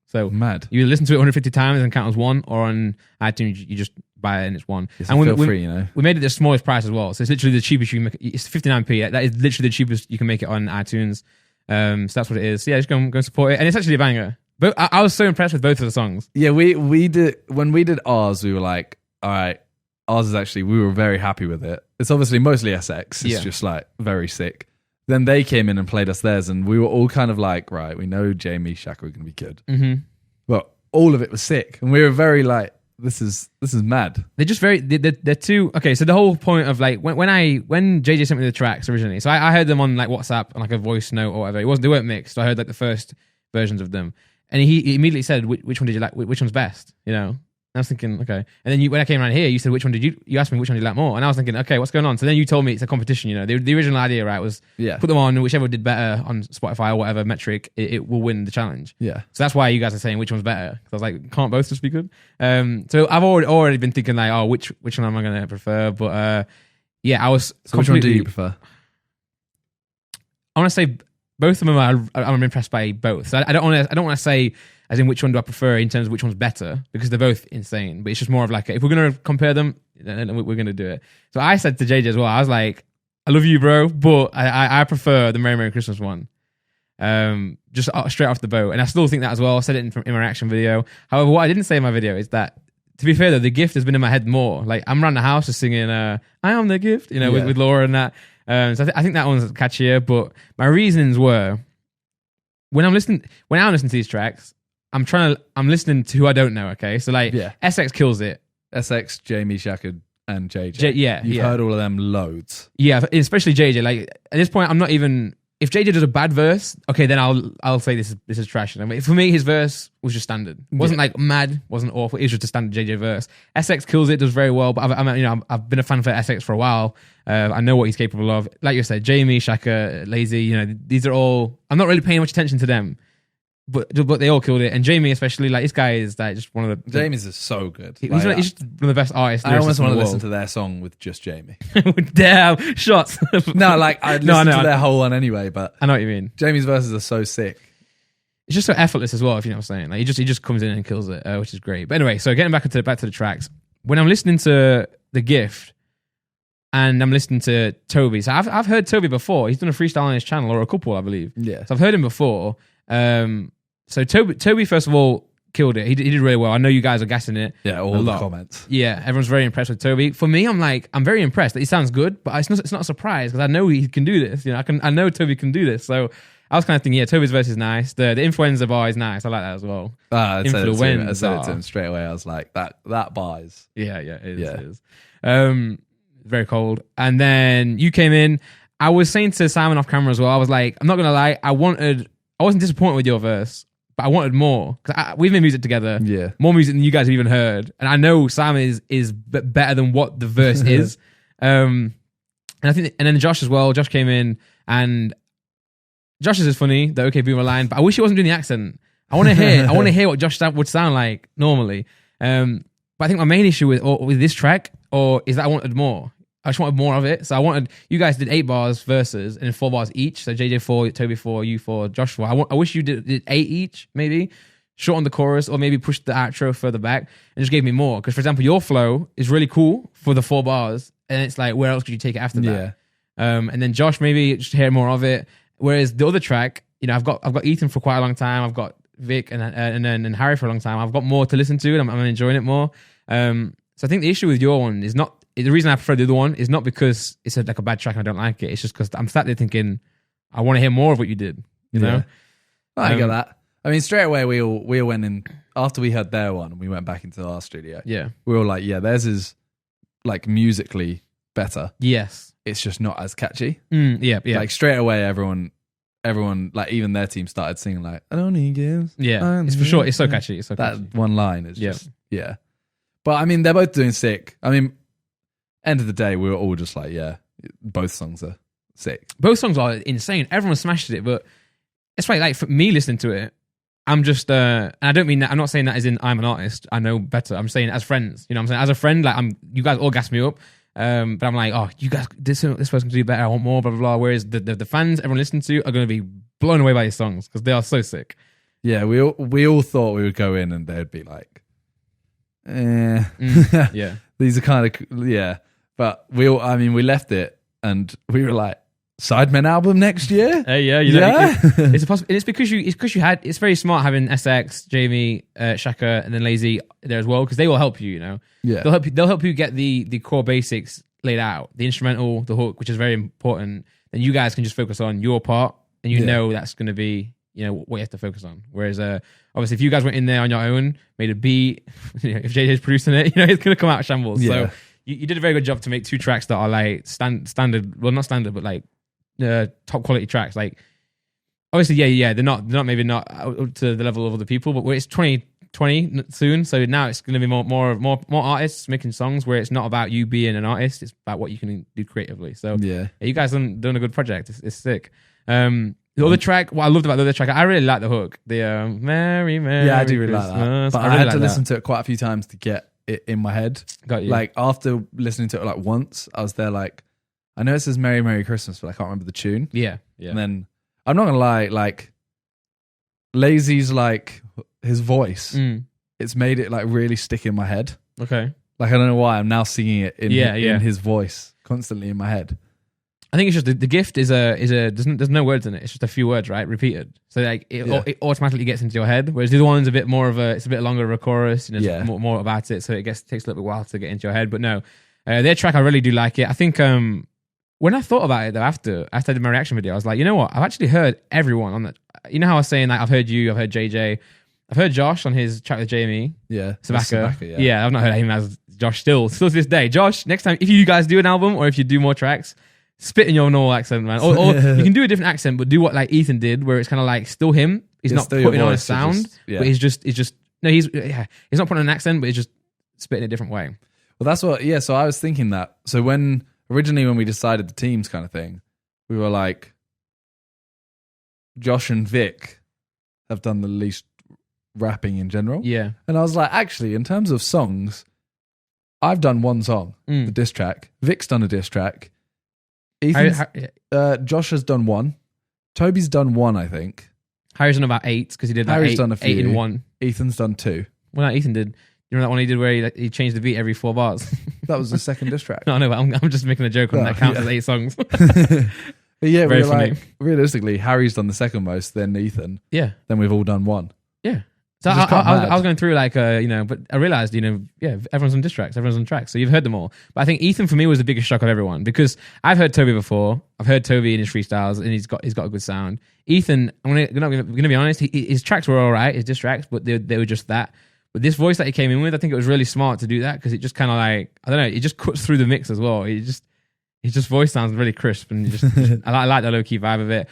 So mad. You listen to it 150 times and count as one, or on iTunes, you just buy it and it's one. It's and feel free, you know. We made it the smallest price as well, so it's literally the cheapest you can make. It's 59p. That is literally the cheapest you can make it on iTunes. So that's what it is. So yeah, just go support it, and it's actually a banger. But I was so impressed with both of the songs. Yeah, we did when we did ours. We were like, all right, ours is actually, we were very happy with it. It's obviously mostly SX. It's just like very sick. Then they came in and played us theirs, and we were all kind of like, right, we know Jamie, Shaka are going to be good, but all of it was sick, and we were very like, this is mad. They're just they're too okay. So the whole point of like when JJ sent me the tracks originally, so I heard them on like WhatsApp on like a voice note or whatever. They weren't mixed. So I heard like the first versions of them, and he immediately said, which one did you like? Which one's best? You know. I was thinking, okay. And then when I came around here, you said, which one did you asked me which one did you like more? And I was thinking, okay, what's going on? So then you told me it's a competition, you know. The original idea, right, was put them on, whichever did better on Spotify or whatever metric, it will win the challenge. Yeah. So that's why you guys are saying which one's better. Because I was like, can't both just be good? So I've already been thinking like, oh, which one am I going to prefer? But yeah, I was So which one do you prefer? I want to say both of them I'm impressed by both. So I don't want to say as in which one do I prefer in terms of which one's better, because they're both insane. But it's just more of like, if we're going to compare them, then we're going to do it. So I said to JJ as well, I was like, I love you, bro, but I prefer the Merry Merry Christmas one. Just straight off the boat. And I still think that as well. I said it in my reaction video. However, what I didn't say in my video is that, to be fair though, the gift has been in my head more. Like, I'm around the house just singing I Am the Gift, you know, with Laura and that. So I think that one's catchier. But my reasons were, when I'm listening to these tracks, I'm listening to who I don't know, okay? So like SX kills it. SX, Jamie, Shaka, and JJ. You've heard all of them loads. Yeah, especially JJ. Like at this point, I'm not even, if JJ does a bad verse, okay, then I'll say this is trash. I mean, for me, his verse was just standard. It wasn't like mad, wasn't awful. It was just a standard JJ verse. SX kills it, does very well. But I've been a fan for SX for a while. I know what he's capable of. Like you said, Jamie, Shaka, Lazy. You know, these are all. I'm not really paying much attention to them. But they all killed it, and Jamie especially. Like, this guy is like just one of the. Jamie's is so good. He's just one of the best artists. I almost want to listen to their song with just Jamie. Damn shots. No, like I'd listen to their whole one anyway. But I know what you mean. Jamie's verses are so sick. It's just so effortless as well, if you know what I'm saying. Like he just comes in and kills it, which is great. But anyway, so getting back to the tracks, when I'm listening to The Gift, and I'm listening to Toby. So I've heard Toby before. He's done a freestyle on his channel, or a couple, I believe. Yeah. So I've heard him before. So Toby first of all killed it. He did really well. I know you guys are gassing it. Yeah, all the comments. Yeah, everyone's very impressed with Toby. For me, I'm very impressed that he sounds good, but it's not a surprise because I know he can do this. You know, I know Toby can do this. So I was kind of thinking, yeah, Toby's verse is nice. The influenza bar is nice. I like that as well. I said it to him straight away. I was like, that bar is. Yeah, it is. Very cold. And then you came in. I was saying to Simon off camera as well. I was like, I'm not gonna lie. I wasn't disappointed with your verse, but I wanted more because we've made music together. Yeah, more music than you guys have even heard, and I know Simon is better than what the verse is. And I think, and then Josh as well. Josh came in, and Josh is funny. The OK Boomer line, but I wish he wasn't doing the accent. I want to hear what Josh would sound like normally. But I think my main issue with this track, is that I wanted more. I just wanted more of it. So you guys did 8 bars verses and 4 bars each. So JJ 4, Toby 4, you 4, Josh 4. I wish you did 8 each, maybe. Shorten the chorus or maybe push the outro further back and just gave me more. Because, for example, your flow is really cool for the 4 bars. And it's like, where else could you take it after that? And then Josh, maybe just hear more of it. Whereas the other track, you know, I've got Ethan for quite a long time. I've got Vic and then Harry for a long time. I've got more to listen to and I'm enjoying it more. So I think the issue with your one is not, the reason I prefer the other one is not because it's like a bad track and I don't like it. It's just because I'm sat there thinking, I want to hear more of what you did. You know? I get that. I mean, straight away we all went in after we heard their one and we went back into our studio. Yeah. We were all like, yeah, theirs is like musically better. Yes. It's just not as catchy. Yeah. Like straight away everyone like even their team started singing like, I don't need gifts. Yeah. It's for sure. It's so catchy. It's so catchy. That one line is just, yeah. But I mean, they're both doing sick. I mean, end of the day, we were all just like, yeah, both songs are sick. Both songs are insane. Everyone smashed it, but it's like for me listening to it, I'm just, and I don't mean that, I'm not saying that as in I'm an artist, I know better. I'm saying as friends, you know what I'm saying? As a friend, like you guys all gas me up, but I'm like, oh, you guys, this person can do better, I want more, blah, blah, blah. Whereas the fans everyone listening to are going to be blown away by these songs because they are so sick. Yeah, we all thought we would go in and they'd be like, yeah. These are kind of, yeah. But we left it and we were like, Sidemen album next year? Yeah, you know, it's because you had, it's very smart having SX, Jamie, Shaka, and then Lazy there as well, because they will help you, you know. Yeah. They'll help you get the core basics laid out, the instrumental, the hook, which is very important. Then you guys can just focus on your part, and you know that's going to be, you know, what you have to focus on. Whereas, obviously, if you guys went in there on your own, made a beat, you know, if JJ's producing it, you know, it's going to come out shambles. Yeah. So you did a very good job to make 2 tracks that are like standard, well, not standard, but like top quality tracks. Like, obviously, they're not maybe not up to the level of other people, but it's 2020 soon, so now it's going to be more artists making songs where it's not about you being an artist, it's about what you can do creatively. So you guys done a good project. It's sick. The other track, what I loved about the other track, I really like the hook. The Merry yeah, I do really Christmas. like that. But I had to listen to it quite a few times to get it in my head. Got you. Like after listening to it like once, I was there like, I know it says Merry Merry Christmas, but I can't remember the tune. Yeah. And then I'm not gonna lie, like Lazy's like his voice, it's made it like really stick in my head. Okay. Like I don't know why I'm now singing it in his voice constantly in my head. I think it's just the gift is there's no words in it. It's just a few words, right? Repeated. So like it automatically gets into your head. Whereas the other one's a bit more of it's a bit longer of a chorus, and it's more about it. So it takes a little bit while to get into your head. But no, their track I really do like it. I think when I thought about it though, after I did my reaction video, I was like, you know what? I've actually heard everyone on that. You know how I was saying like I've heard you, I've heard JJ, I've heard Josh on his chat with Jamie. Yeah, Sabaka. Yeah, I've not heard him as Josh still to this day. Josh, next time if you guys do an album or if you do more tracks, spit in your normal accent, man. Or you can do a different accent, but do what like Ethan did, where it's kind of like still him. He's not putting on a sound, but he's not putting on an accent, but he's just spitting a different way. Well, that's what. Yeah, so I was thinking that. So when we decided the teams kind of thing, we were like, Josh and Vic have done the least rapping in general. Yeah, and I was like, actually, in terms of songs, I've done one song, the diss track. Vic's done a diss track. Josh has done one. Toby's done one, I think. Harry's done about 8 because he did like Harry's done a few. 8 in 1. Ethan's done 2. Well, no, Ethan did. You know that one he did where he changed the beat every 4 bars? That was the second diss track. No, but I'm just making a joke on that counts as 8 songs. But yeah, very funny. Like, realistically, Harry's done the second most, then Ethan. Yeah. Then we've all done one. Yeah. So I was going through like, but I realized, everyone's on diss tracks, everyone's on tracks. So you've heard them all. But I think Ethan for me was the biggest shock of everyone because I've heard Toby before. I've heard Toby in his freestyles and he's got a good sound. Ethan, I'm gonna be honest, his tracks were all right, his diss tracks, but they were just that. But this voice that he came in with, I think it was really smart to do that because it just kind of like, I don't know, it just cuts through the mix as well. His voice sounds really crisp and I like the low key vibe of it.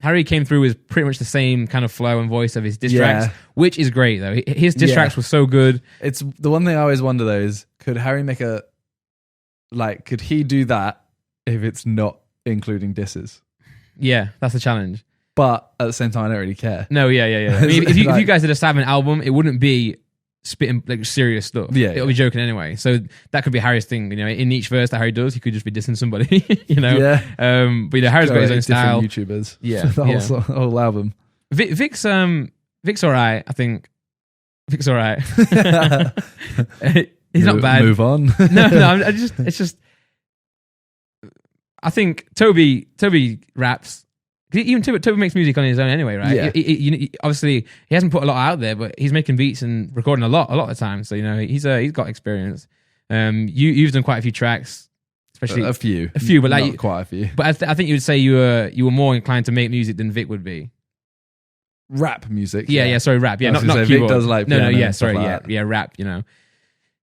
Harry came through with pretty much the same kind of flow and voice of his diss tracks, which is great though. His diss tracks were so good. It's the one thing I always wonder though is could Harry could he do that if it's not including disses? Yeah, that's the challenge. But at the same time, I don't really care. No, yeah. I mean, if you guys did a SIDEMEN album, it wouldn't be spitting like serious stuff. Yeah, it'll be joking anyway. So that could be Harry's thing. In each verse that Harry does, he could just be dissing somebody. Yeah. But Harry's got his own style. YouTubers. Yeah, the whole album. Vic's all right. I think Vic's all right. He's not bad. Move on. No. It's just. I think Toby raps. Even Toby makes music on his own anyway, right? Yeah. Obviously, he hasn't put a lot out there, but he's making beats and recording a lot of the time. So he's got experience. You've done quite a few tracks, especially a few, but like not quite a few. But I think you would say you were more inclined to make music than Vic would be. Rap music. Yeah. Sorry, rap. Yeah, not keyboard. Vic does like piano yeah. Sorry, like yeah, rap. So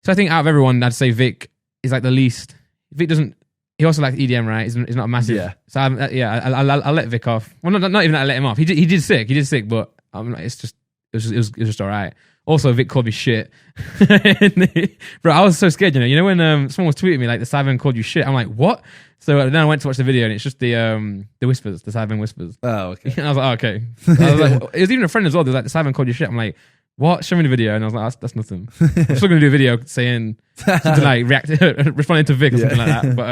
I think out of everyone, I'd say Vic is like the least. Vic doesn't. He also likes EDM, right? He's not a massive. Yeah. So I'll let Vic off. Well, not even that I let him off. He did sick. But it was just all right. Also, Vic called me shit. Bro, I was so scared. When someone was tweeting me like the SIDEMEN called you shit. I'm like, what? So then I went to watch the video and it's just the whispers, the SIDEMEN whispers. Oh, okay. And I was like, oh, okay. I was like, it was even a friend as well. They was like, the SIDEMEN called you shit. I'm like, what? Show me the video. And I was like, that's nothing. I'm still going to do a video saying something like responding to Vic or something like that. But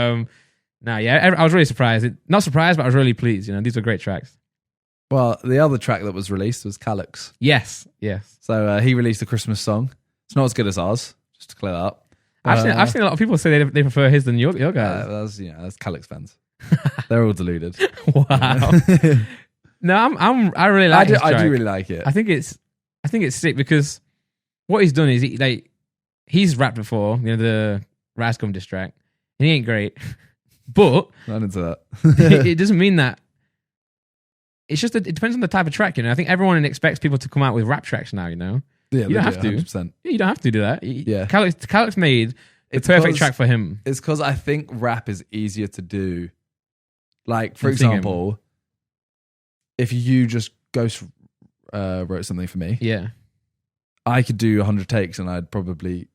I was really surprised. Not surprised, but I was really pleased. These are great tracks. Well, the other track that was released was Calyx. Yes. So he released a Christmas song. It's not as good as ours, just to clear that up. I've seen a lot of people say they prefer his than your guys. That's Calix fans. They're all deluded. Wow. No, I really like it. I do really like it. I think it's sick because what he's done is he's rapped before, the Rascom diss track, and he ain't great. But not into that. it doesn't mean that. It's just that it depends on the type of track, I think everyone expects people to come out with rap tracks now, Yeah, you don't have to. 100%. You don't have to do that. Yeah. Calix made the perfect track for him. It's because I think rap is easier to do. Like, for And sing 'em. example, if you just ghost wrote something for me, Yeah. I could do 100 takes and I'd probably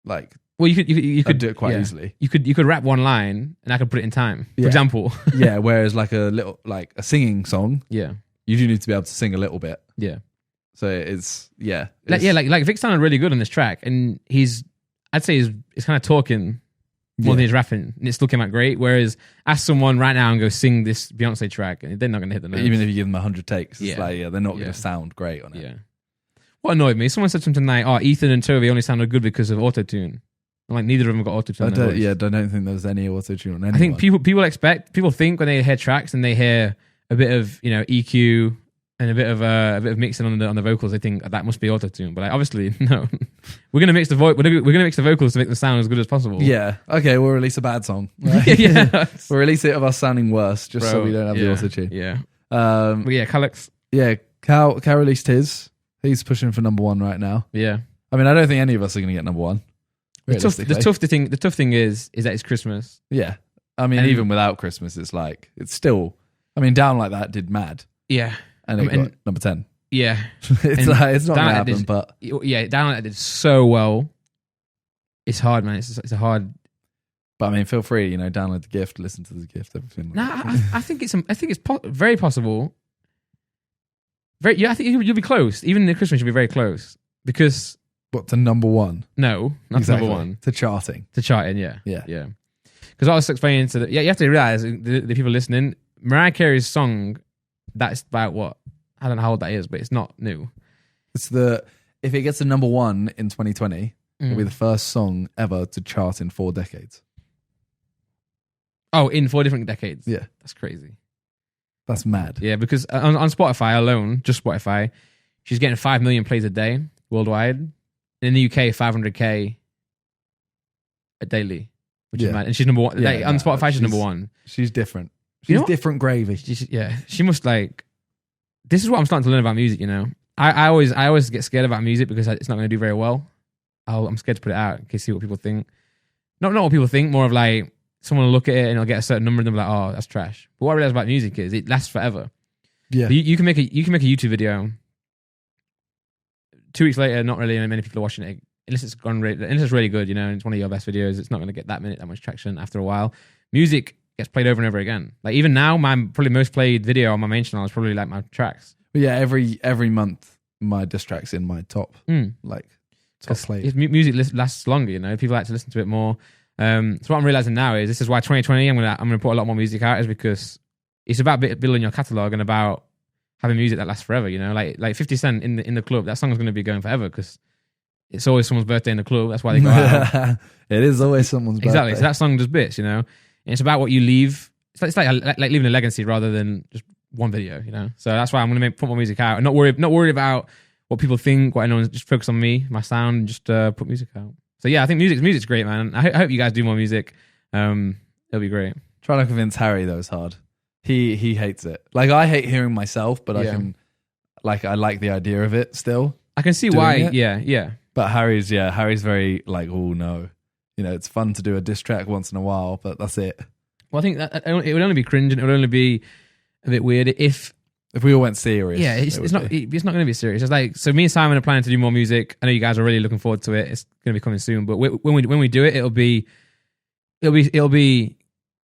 like. Well, you could do it quite yeah. easily. You could rap one line and I could put it in time. For Yeah. example. Yeah. Whereas like a singing song, Yeah. you do need to be able to sing a little bit. Yeah. So it's like Vic sounded really good on this track, and I'd say he's kind of talking more than he's rapping, and it still came out great. Whereas ask someone right now and go sing this Beyonce track, and they're not going to hit the notes. Even if you give them 100 takes, it's they're not going Yeah. to sound great on it. Yeah. What annoyed me? Someone said something like, "Oh, Ethan and Toby only sounded good because of autotune." I'm like, neither of them got autotune. I don't think there's any auto-tune on anyone. I think people think when they hear tracks and they hear a bit of EQ and a bit of mixing on the vocals, they think that must be autotune. But obviously, no. We're gonna mix the we're gonna mix the vocals to make them sound as good as possible. Yeah. Okay. We'll release a bad song. Right? Yeah. We'll release it of us sounding worse, just so we don't have the auto-tune. Yeah. But yeah, Calix. Yeah. Cal released his. He's pushing for number 1 right now. Yeah. I mean, I don't think any of us are going to get number 1. The tough thing is that it's Christmas. Yeah. I mean, even without Christmas, it's still. I mean, Down Like That did mad. Yeah. And it got number 10. Yeah. It's not going to happen, but. Yeah, Down Like That did so well. It's hard, man. It's a hard. But I mean, feel free, download the gift, listen to the gift, everything. I think it's very possible. I think you'll be close. Even in Christmas, you'll be very close because. What, to number 1? No, not exactly. number 1. To charting. To charting, yeah. Yeah. Yeah. Because I was explaining you have to realize the people listening, Mariah Carey's song, that's about what? I don't know how old that is, but it's not new. It's if it gets to number 1 in 2020, it'll be the first song ever to chart in 4 decades. Oh, in 4 different decades? Yeah. That's crazy. That's mad. Yeah, because on Spotify alone, just Spotify, she's getting 5 million plays a day worldwide. In the UK, 500K a daily, which is mad. And she's number 1. On Spotify, she's number 1. She's different. She's different gravy. She must this is what I'm starting to learn about music, I always get scared about music because it's not going to do very well. I'm scared to put it out in case see what people think. Not what people think, more of like someone will look at it and they'll get a certain number and they'll be like, oh, that's trash. But what I realize about music is it lasts forever. Yeah. You can make a YouTube video. 2 weeks later, not really many people are watching it unless it's really good, and it's one of your best videos. It's not going to get that much traction after a while. Music gets played over and over again. Like even now, my probably most played video on my main channel is probably like my tracks. But yeah, every month my diss track's in my top top play. Music lasts longer, people like to listen to it more. So what I'm realizing now is this is why 2020 I'm gonna put a lot more music out, is because it's about building your catalog and about having music that lasts forever. Like 50 Cent in the club, that song is going to be going forever because it's always someone's birthday in the club. That's why they go out. It is always someone's birthday. Exactly. So that song does bits, and it's about what you leave. It's like leaving a legacy rather than just one video, So that's why I'm going to put more music out and not worried about what people think, what anyone, just focus on me, my sound, and just put music out. So yeah, I think music's great, man. I hope you guys do more music. It'll be great. Trying to convince Harry though is hard. He hates it. Like I hate hearing myself, but I like the idea of it still. I can see why. It. Yeah. But Harry's very like, oh no, it's fun to do a diss track once in a while, but that's it. Well, I think that it would only be cringe and it would only be a bit weird if we all went serious. Yeah, it's not going to be serious. It's like, so me and Simon are planning to do more music. I know you guys are really looking forward to it. It's going to be coming soon. But when we do it, it'll be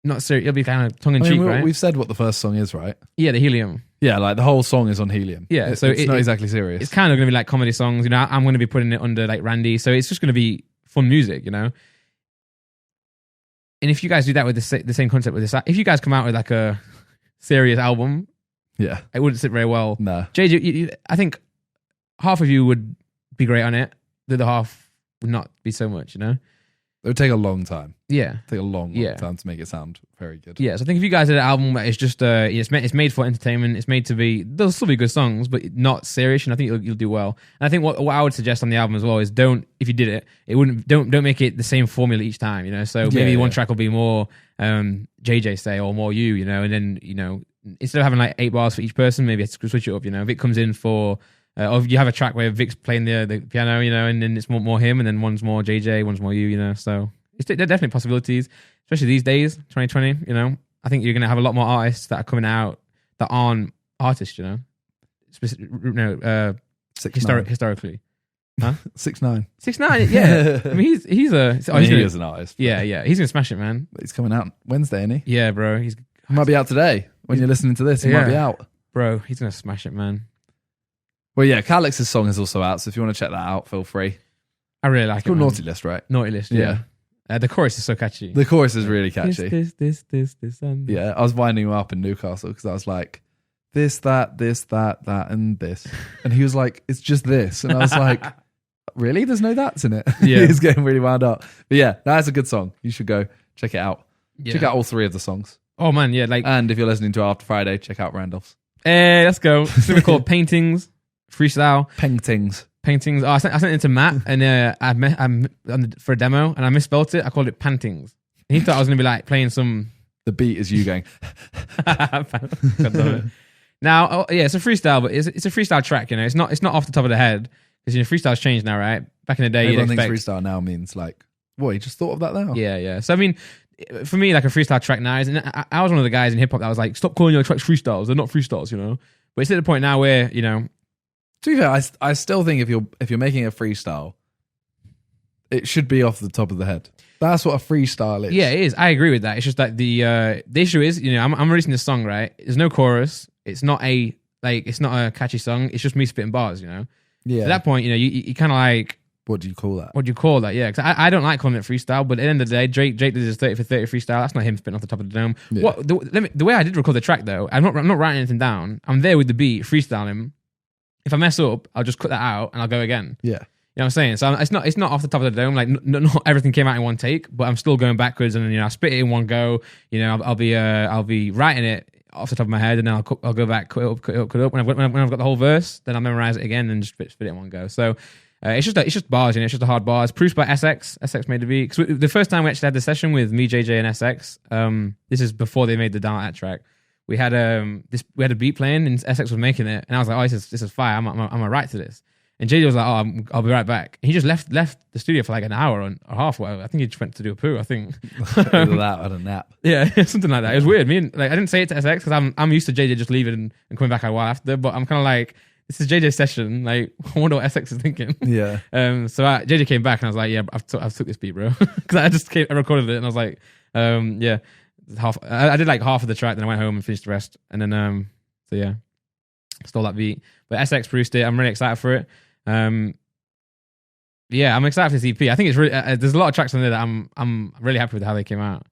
not serious. It'll be kind of tongue in cheek, right? We've said what the first song is, right? Yeah, the Helium. Yeah, like the whole song is on Helium. Yeah, so it's not exactly serious. It's kind of going to be like comedy songs. I'm going to be putting it under like Randy. So it's just going to be fun music, And if you guys do that with the same concept with this, if you guys come out with like a serious album, yeah, it wouldn't sit very well. No, JJ, I think half of you would be great on it. The other half would not be so much, It would take a long time. Yeah. Take a long time to make it sound very good. Yeah, so I think if you guys did an album that is just it's made for entertainment, it's made to be, there'll still be good songs, but not serious, and I think you'll do well. And I think what I would suggest on the album as well is if you did it, don't make it the same formula each time, you know. So maybe one track will be more JJ say or more you know, and then, you know, instead of having like 8 bars for each person, maybe switch it up, you know. Vic comes in for or if you have a track where Vic's playing the piano, you know, and then it's more him, and then one's more JJ, one's more you know. So there are definitely possibilities, especially these days, 2020. You know, I think you're gonna have a lot more artists that are coming out that aren't artists. You know, historically. Huh? 6ix9ine. 6ix9ine, yeah. I mean, he is an artist. Yeah. He's gonna smash it, man. He's coming out Wednesday, isn't he? Yeah, bro. He might be out today. When you're listening to this, he might be out. Bro, he's gonna smash it, man. Well, yeah, Calix's song is also out, so if you want to check that out, feel free. I really like it. It's called Naughty List, right? Naughty List, yeah. The chorus is so catchy. The chorus is really catchy. This, and this. Yeah, I was winding him up in Newcastle because I was like, this, that, and this. And he was like, it's just this. And I was like, really? There's no that's in it? Yeah. He's getting really wound up. But yeah, that's a good song. You should go check it out. Yeah. Check out all 3 of the songs. Oh, man, yeah. And if you're listening to After Friday, check out Randolph's. Let's go. It's going to be called Paintings. Freestyle paintings. Oh, I sent it to Matt, and for a demo, and I misspelled it. I called it Pantings. And he thought I was gonna be like playing some. The beat is you going. Now, it's a freestyle, but it's a freestyle track. You know, it's not off the top of the head because, you know, freestyle's changed now, right? Back in the day, everyone thinks freestyle now means like, what? You just thought of that now? Yeah. So I mean, for me, like a freestyle track now is, and I was one of the guys in hip hop that was like, stop calling your tracks freestyles. They're not freestyles, you know. But it's at the point now where, you know. To be fair, I still think if you're making a freestyle, it should be off the top of the head. That's what a freestyle is. Yeah, it is. I agree with that. It's just that the issue is, you know, I'm releasing this song, right? There's no chorus. It's not a catchy song. It's just me spitting bars, you know. Yeah. At that point, you know, you kind of like. What do you call that? What do you call that? Yeah, because I don't like calling it freestyle. But at the end of the day, Drake did his 30 for 30 freestyle. That's not him spitting off the top of the dome. Yeah. The way I did record the track though, I'm not writing anything down. I'm there with the beat, freestyling. If I mess up, I'll just cut that out and I'll go again. Yeah. You know what I'm saying? So it's not off the top of the dome. Like not everything came out in one take, but I'm still going backwards, and, you know, I spit it in one go. You know, I'll be writing it off the top of my head, and then I'll go back, cut it up. When I've got the whole verse, then I'll memorize it again and just spit it in one go. So it's just bars, you know. It's just the hard bars. Produced by SX. SX made the beat. Because the first time we actually had the session with me, JJ, and SX, this is before they made the Down At track. We had a beat playing and SX was making it, and I was like, "Oh, this is fire! I'm a right to this." And JJ was like, "Oh, I'll be right back." He just left the studio for like an hour or half, whatever. I think he just went to do a poo. I think either that or a nap. Yeah, something like that. It was weird. I didn't say it to SX because I'm used to JJ just leaving and coming back a while after. But I'm kind of like, this is JJ's session. Like, I wonder what SX is thinking. Yeah. So JJ came back and I was like, "Yeah, I've took this beat, bro," because I recorded it and I was like, "Yeah." I did like half of the track, then I went home and finished the rest, and then so yeah, stole that beat. But SX produced it. I'm really excited for it. Yeah, I'm excited for this EP. I think it's really there's a lot of tracks on there that I'm really happy with how they came out.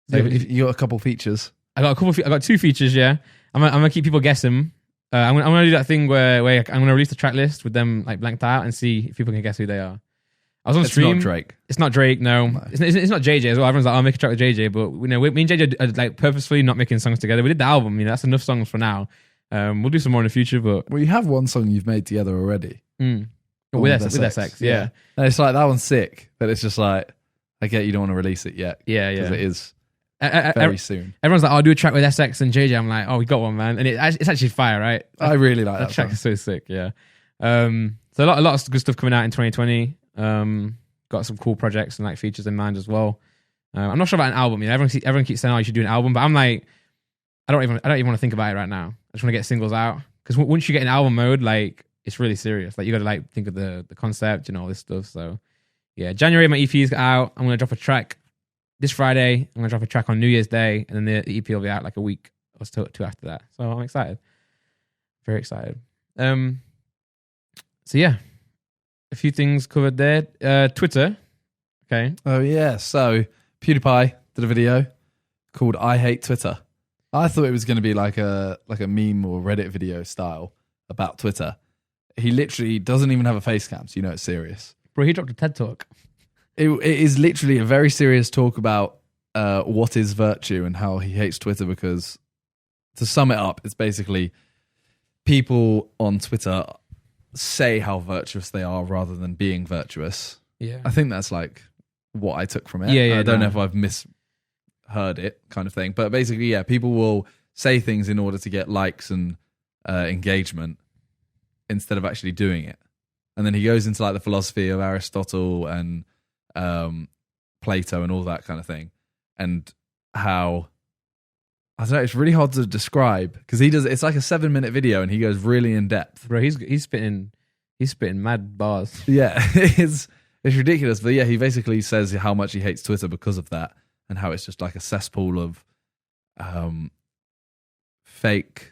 So you got a couple features. I got 2 features. Yeah, I'm gonna keep people guessing. I'm gonna do that thing where I'm gonna release the track list with them like blanked out and see if people can guess who they are. I was on stream. It's not Drake. It's not Drake, no. It's not JJ as well. Everyone's like, I'll make a track with JJ. But, you know, me and JJ are like purposefully not making songs together. We did the album, you know, that's enough songs for now. We'll do some more in the future, but... Well, you have one song you've made together already. With SX, yeah. No, it's like, that one's sick, but it's just like, I get you don't want to release it yet. Yeah. Because it is very soon. Everyone's like, I'll do a track with SX and JJ. I'm like, oh, we got one, man. And it's actually fire, right? I really like that track. Is so sick, yeah. So a lot of good stuff coming out in 2020. Got some cool projects and like features in mind as well. I'm not sure about an album. You know, everyone keeps saying, "Oh, you should do an album," but I'm like, I don't even want to think about it right now. I just want to get singles out because once you get in album mode, like it's really serious. Like you got to like think of the concept, you know, all this stuff. So yeah, January my EP's out. I'm gonna drop a track this Friday. I'm gonna drop a track on New Year's Day, and then the EP will be out like a week or two after that. So I'm excited, very excited. So yeah. A few things covered there. Twitter. Okay. Oh, yeah. So PewDiePie did a video called I Hate Twitter. I thought it was going to be like a meme or Reddit video style about Twitter. He literally doesn't even have a face cam, so you know it's serious. Bro, he dropped a TED Talk. It is literally a very serious talk about what is virtue and how he hates Twitter because, to sum it up, it's basically people on Twitter say how virtuous they are rather than being virtuous. Yeah. I think that's like what I took from it. Yeah, I don't know if I've misheard it kind of thing. But basically, yeah, people will say things in order to get likes and engagement instead of actually doing it. And then he goes into like the philosophy of Aristotle and Plato and all that kind of thing. And how, I don't know, it's really hard to describe because it's like a 7-minute video and he goes really in depth. Bro, he's spitting mad bars. Yeah, it's ridiculous. But yeah, he basically says how much he hates Twitter because of that and how it's just like a cesspool of fake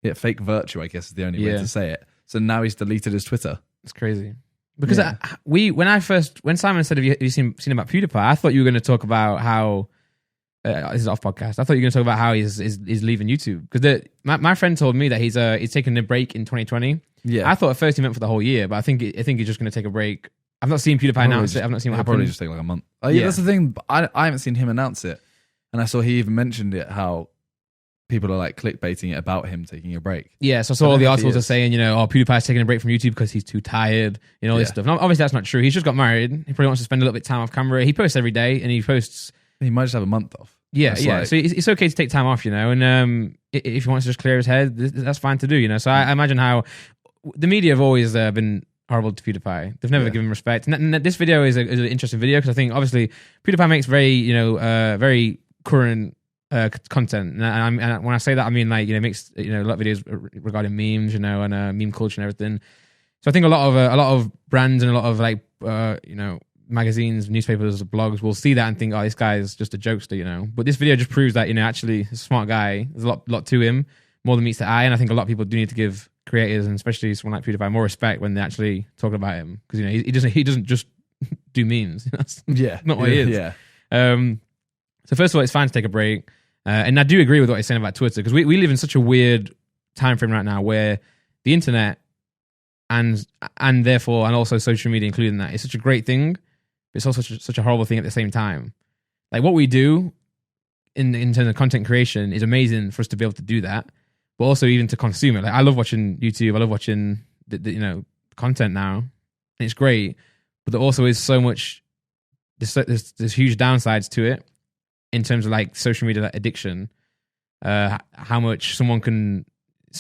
virtue, I guess is the only way to say it. So now he's deleted his Twitter. It's crazy. Because when Simon said, have you seen about PewDiePie, I thought you were going to talk about how, this is off podcast, I thought you were going to talk about how he's leaving YouTube. Because my friend told me that he's taking a break in 2020. Yeah. I thought at first he meant for the whole year, but I think he's just going to take a break. I've not seen PewDiePie announce it. I've not seen what happened. Probably just take like a month. Yeah, that's the thing. I haven't seen him announce it. And I saw he even mentioned it, how people are like clickbaiting it about him taking a break. Yeah, so I saw all the articles are saying, PewDiePie's taking a break from YouTube because he's too tired, all this stuff. And obviously that's not true. He's just got married. He probably wants to spend a little bit of time off camera. He posts every day and he posts... He might just have a month off. Yeah. So it's okay to take time off, and if he wants to just clear his head, that's fine to do, So I imagine how the media have always been horrible to PewDiePie. They've never given him respect. And this video is an interesting video because I think obviously PewDiePie makes very current content, and when I say that, I mean like makes a lot of videos regarding memes, and meme culture and everything. So I think a lot of brands and a lot of like magazines, newspapers, blogs will see that and think, oh, this guy is just a jokester, But this video just proves that actually he's a smart guy. There's a lot to him, more than meets the eye, and I think a lot of people do need to give creators, and especially someone like PewDiePie, more respect when they're actually talking about him, because he doesn't just do memes. That's not what he is. Yeah. So first of all, it's fine to take a break. And I do agree with what you're saying about Twitter, because we live in such a weird time frame right now where the internet and also social media, including that, is such a great thing, but it's also such a horrible thing at the same time. Like what we do in terms of content creation is amazing for us to be able to do that, but also even to consume it. Like I love watching YouTube. I love watching the content now, and it's great. But there also is so much. There's huge downsides to it. In terms of like social media addiction, how much someone can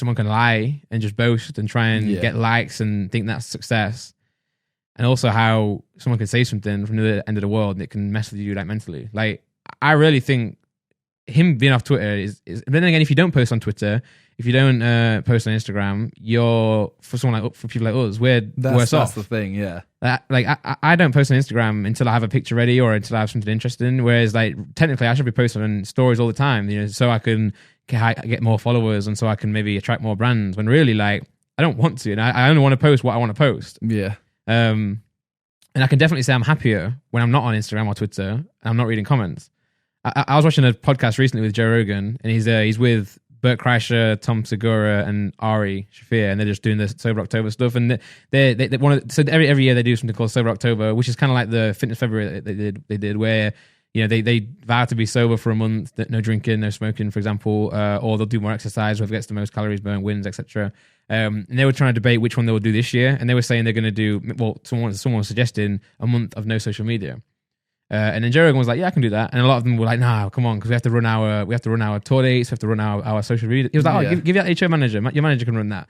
lie and just boast and try and get likes and think that's success, and also how someone can say something from the end of the world and it can mess with you like mentally. Like I really think him being off Twitter is. But then again, if you don't post on Twitter, if you don't post on Instagram, for people like us, we're worse off. That's the thing, yeah. I don't post on Instagram until I have a picture ready or until I have something interesting. Whereas like technically I should be posting on stories all the time, so I can get more followers and so I can maybe attract more brands. When really like I don't want to, and I only want to post what I want to post. Yeah. And I can definitely say I'm happier when I'm not on Instagram or Twitter and I'm not reading comments. I was watching a podcast recently with Joe Rogan, and he's with Bert Kreischer, Tom Segura, and Ari Shafir, and they're just doing the Sober October stuff. And they so every year they do something called Sober October, which is kind of like the Fitness February they did where they vow to be sober for a month, no drinking, no smoking, for example, or they'll do more exercise, whoever gets the most calories burned wins, etc. And they were trying to debate which one they will do this year, and they were saying they're going to do someone was suggesting a month of no social media. And then Joe Rogan was like, yeah, I can do that. And a lot of them were like, nah, come on, because we have to run our tour dates, we have to run our social media. He was like, give that to your manager. Your manager can run that.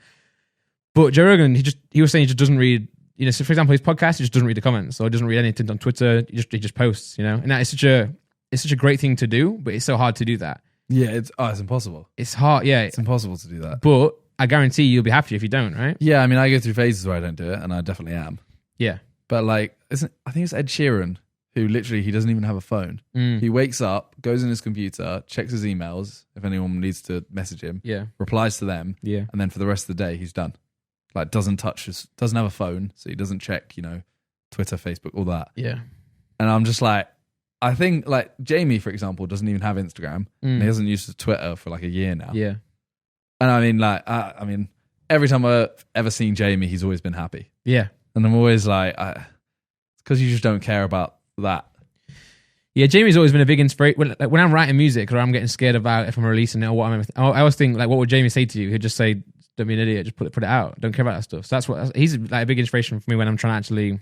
But Joe Rogan, he was saying he just doesn't read, so for example, his podcast, he just doesn't read the comments, or doesn't read anything on Twitter. He just posts, and that is such a great thing to do, but it's so hard to do that. Yeah, it's impossible. It's hard, yeah. It's impossible to do that. But I guarantee you'll be happy if you don't, right? Yeah, I mean, I go through phases where I don't do it, and I definitely am. Yeah. But like, I think it's Ed Sheeran, who literally, he doesn't even have a phone. He wakes up, goes in his computer, checks his emails, if anyone needs to message him, replies to them, and then for the rest of the day, he's done. Like, doesn't have a phone, so he doesn't check, Twitter, Facebook, all that. Yeah. And I'm just like, I think, like, Jamie, for example, doesn't even have Instagram, and he hasn't used Twitter for like a year now. Yeah. And I mean, like, every time I've ever seen Jamie, he's always been happy. Yeah. And I'm always like, because you just don't care about that. Yeah, Jamie's always been a big inspiration. When I'm writing music or I'm getting scared about if I'm releasing it or what I always think, like, what would Jamie say to you? He'd just say, don't be an idiot, just put it out. Don't care about that stuff. So he's like a big inspiration for me when I'm trying to actually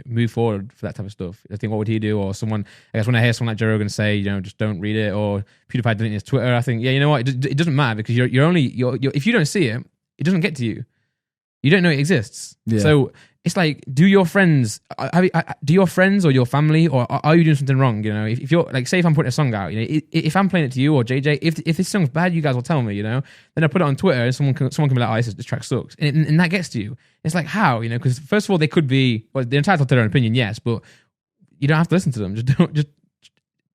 move forward for that type of stuff. I think, what would he do? Or someone, I guess when I hear someone like Joe Rogan say, just don't read it, or PewDiePie deleting his Twitter, I think, yeah, you know what? It doesn't matter, because you're if you don't see it, it doesn't get to you. You don't know it exists. Yeah. So it's like, do your friends or your family, or are you doing something wrong? If you're like, say if I'm putting a song out, if I'm playing it to you or JJ, if this song's bad, you guys will tell me, then I put it on Twitter and someone can be like, this track sucks. And that gets to you. It's like, how, because first of all, they could be, well, they're entitled to their own opinion, yes, but you don't have to listen to them. Just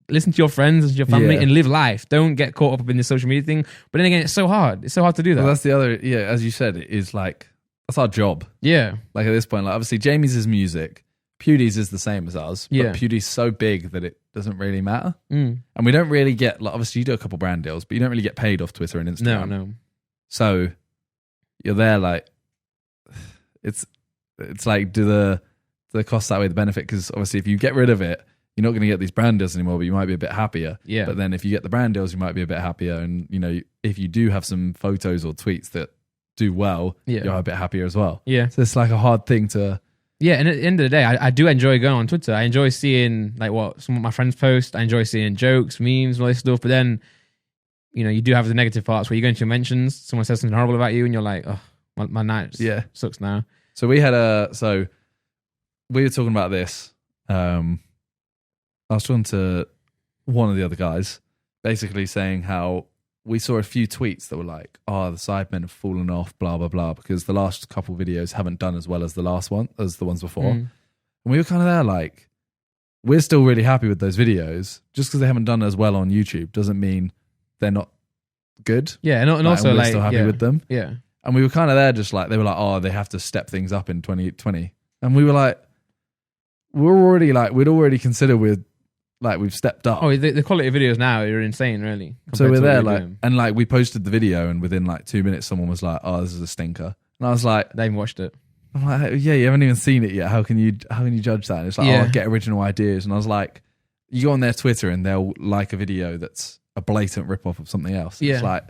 listen to your friends and your family and live life. Don't get caught up in the social media thing. But then again, it's so hard. It's so hard to do that. Well, that's the other, as you said, it is like, that's our job. Yeah. Like at this point, like obviously Jamie's is music. PewDie's is the same as ours. But PewDie's so big that it doesn't really matter. And we don't really get, like, obviously you do a couple brand deals, but you don't really get paid off Twitter and Instagram. No. So you're there like, it's like, do the cost outweigh the benefit? Because obviously if you get rid of it, you're not going to get these brand deals anymore, but you might be a bit happier. Yeah. But then if you get the brand deals, you might be a bit happier. And, if you do have some photos or tweets that do well, you're a bit happier as well. Yeah. So it's like a hard thing to... Yeah, and at the end of the day, I do enjoy going on Twitter. I enjoy seeing like what some of my friends post. I enjoy seeing jokes, memes, and all this stuff. But then, you do have the negative parts where you go into your mentions, someone says something horrible about you, and you're like, oh, my night sucks now. So we were talking about this. I was talking to one of the other guys, basically saying how we saw a few tweets that were like, the SIDEMEN have fallen off, blah, blah, blah, because the last couple videos haven't done as well as the ones before. And we were kind of there like, we're still really happy with those videos. Just because they haven't done as well on YouTube doesn't mean they're not good. Yeah, and also we're still happy with them. Yeah. And we were kind of there just like, they were like, they have to step things up in 2020. And we were like, we'd already considered we've stepped up. Oh, the quality of videos now are insane, really. So we're there, and we posted the video, and within 2 minutes, someone was like, "Oh, this is a stinker," and I was like, "They even watched it." I'm like, "Yeah, you haven't even seen it yet. How can you judge that?" And it's like, get original ideas, and I was like, "You go on their Twitter, and they'll like a video that's a blatant rip-off of something else." It's like,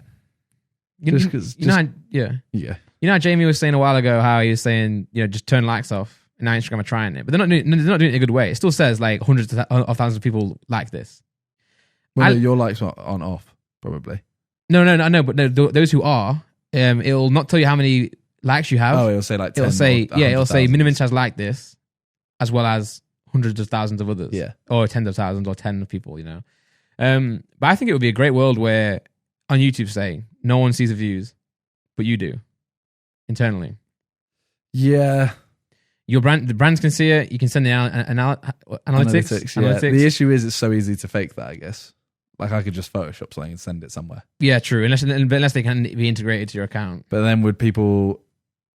how Jamie was saying a while ago how he was saying, just turn likes off. And now Instagram are trying it, but they're not doing it in a good way. It still says like hundreds of thousands of people like this. Well, your likes aren't off, probably. No, but those who are, it'll not tell you how many likes you have. Oh, it'll say like 10. It'll say Miniminch has liked this, as well as hundreds of thousands of others. Yeah, or tens of thousands, or 10 of people. But I think it would be a great world where on YouTube, say, no one sees the views, but you do internally. Yeah. The brands can see it. You can send the analytics. Yeah. The issue is it's so easy to fake that, I guess. Like I could just Photoshop something and send it somewhere. Yeah, true. Unless they can be integrated to your account. But then would people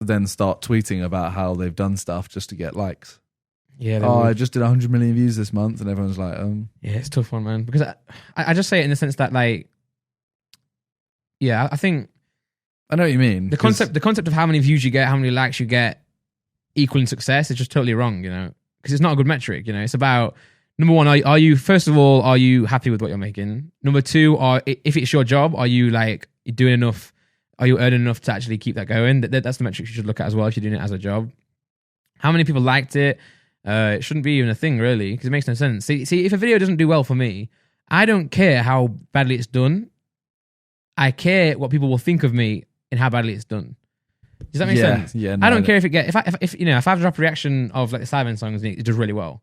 then start tweeting about how they've done stuff just to get likes? Yeah. I just did 100 million views this month, and everyone's like, Yeah, it's a tough one, man. Because I just say it in the sense that I think I know what you mean. The concept of how many views you get, how many likes you get, equaling success is just totally wrong, because it's not a good metric. It's about, number one, are you first of all, are you happy with what you're making? Number two, if it's your job, are you you're doing enough? Are you earning enough to actually keep that going? That's the metric you should look at as well if you're doing it as a job. How many people liked it? It shouldn't be even a thing, really, because it makes no sense. See, if a video doesn't do well for me, I don't care how badly it's done. I care what people will think of me and how badly it's done. Does that make sense? Yeah. No, I don't care if if I have to drop a reaction of like the SIDEMEN songs and it does really well,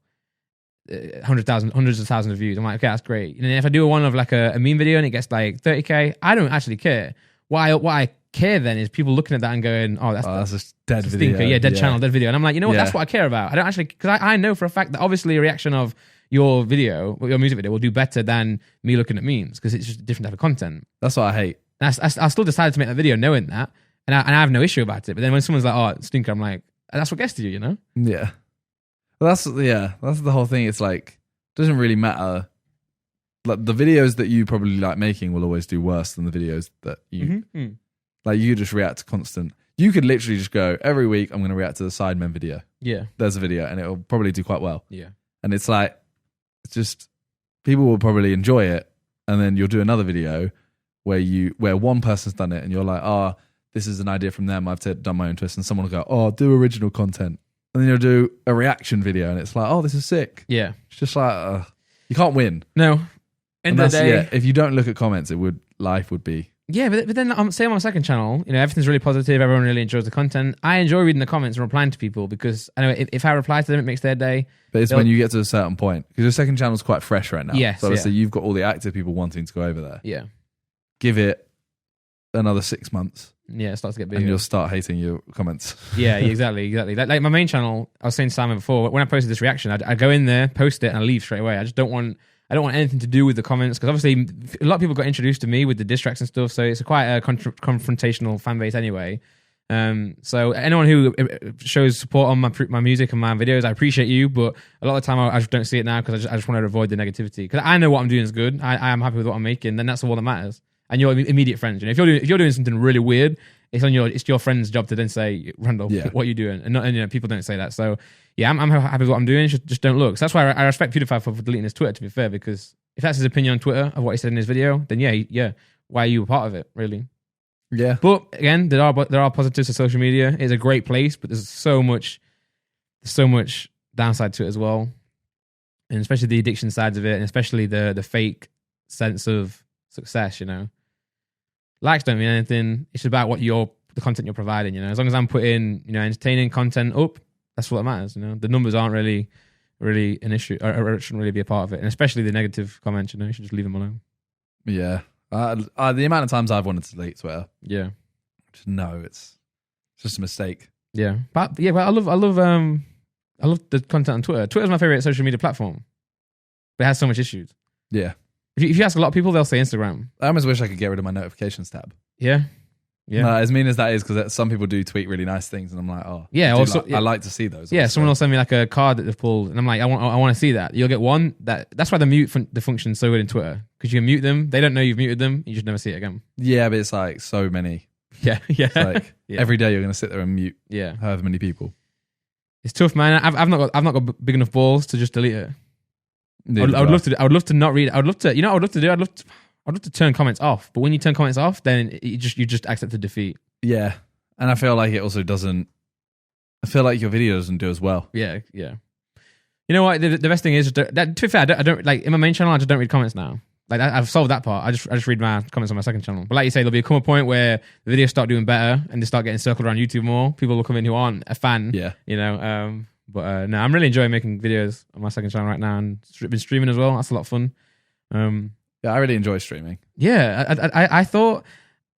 hundreds of thousands of views, I'm like, okay, that's great. And then if I do one of like a meme video and it gets like 30k, I don't actually care. What I care then is people looking at that and going, that's a dead video. Yeah, dead channel, dead video. And I'm like, you know what? That's what I care about. I don't actually, because I know for a fact that obviously a reaction of your video, your music video, will do better than me looking at memes because it's just a different type of content. That's what I hate. And I still decided to make that video knowing that. And I have no issue about it. But then when someone's like, it's stinker, I'm like, that's what gets to you, Yeah. Well, that's the whole thing. It's like, it doesn't really matter. Like the videos that you probably like making will always do worse than the videos that you, like you just react to constant. You could literally just go, every week I'm going to react to the SIDEMEN video. Yeah. there's a video and it'll probably do quite well. Yeah. And it's like, it's just, people will probably enjoy it. And then you'll do another video where one person's done it and you're like, oh, this is an idea from them. I've done my own twist. And someone will go, oh, do original content. And then you'll do a reaction video and it's like, oh, this is sick. Yeah. It's just like, you can't win. No. End of the day. Yeah, if you don't look at comments, life would be. Yeah, but then same on my second channel, everything's really positive. Everyone really enjoys the content. I enjoy reading the comments and replying to people because I know if I reply to them, it makes their day. But it's when you get to a certain point because your second channel's quite fresh right now. Yes, so obviously you've got all the active people wanting to go over there. Yeah. Give it another 6 months. Yeah, it starts to get bigger. And you'll start hating your comments. Yeah, exactly. Like my main channel, I was saying to Simon before, when I posted this reaction, I'd go in there, post it, and I leave straight away. I don't want anything to do with the comments because obviously a lot of people got introduced to me with the diss tracks and stuff, so it's quite a confrontational fan base anyway. So anyone who shows support on my music and my videos, I appreciate you, but a lot of the time I just don't see it now because I just want to avoid the negativity because I know what I'm doing is good. I am happy with what I'm making, then that's all that matters. And your immediate friends, if you're doing something really weird, it's your friend's job to then say, Randall, what are you doing? And people don't say that. So yeah, I'm happy with what I'm doing. Just don't look. So that's why I respect PewDiePie for deleting his Twitter. To be fair, because if that's his opinion on Twitter of what he said in his video, then yeah, why are you a part of it? Really? Yeah. But again, there are positives to social media. It's a great place, but there's so much downside to it as well, and especially the addiction sides of it, and especially the fake sense of success. Likes don't mean anything. It's about the content you're providing. As long as I'm putting entertaining content up, that's what matters. The numbers aren't really an issue, or shouldn't really be a part of it, and especially the negative comments. You should just leave them alone. Yeah. The amount of times I've wanted to delete Twitter. Yeah. Just no, it's just a mistake. Yeah, but I love the content on Twitter. Twitter's my favorite social media platform, but it has so much issues. Yeah. If you ask a lot of people, they'll say Instagram. I almost wish I could get rid of my notifications tab. Yeah. No, as mean as that is, because some people do tweet really nice things, and I'm like, oh, yeah. I like to see those. Yeah, someone will send me like a card that they've pulled, and I'm like, I want to see that. You'll get one. That's why the function's so good in Twitter, because you can mute them. They don't know you've muted them. You just never see it again. Yeah, but it's like so many. Yeah. It's like every day you're going to sit there and mute. Yeah. However many people. It's tough, man. I've not got big enough balls to just delete it. I would love to not read it. I would love to. I'd love to turn comments off. But when you turn comments off, then you just accept the defeat. Yeah, and I feel like it also doesn't. I feel like your video doesn't do as well. Yeah. You know what? The best thing is, to be fair, I don't like in my main channel. I just don't read comments now. Like I've solved that part. I just read my comments on my second channel. But like you say, there'll come a point where the videos start doing better and they start getting circled around YouTube more. People will come in who aren't a fan. Yeah. But no, I'm really enjoying making videos on my second channel right now and been streaming as well. That's a lot of fun. Yeah, I really enjoy streaming. Yeah, I thought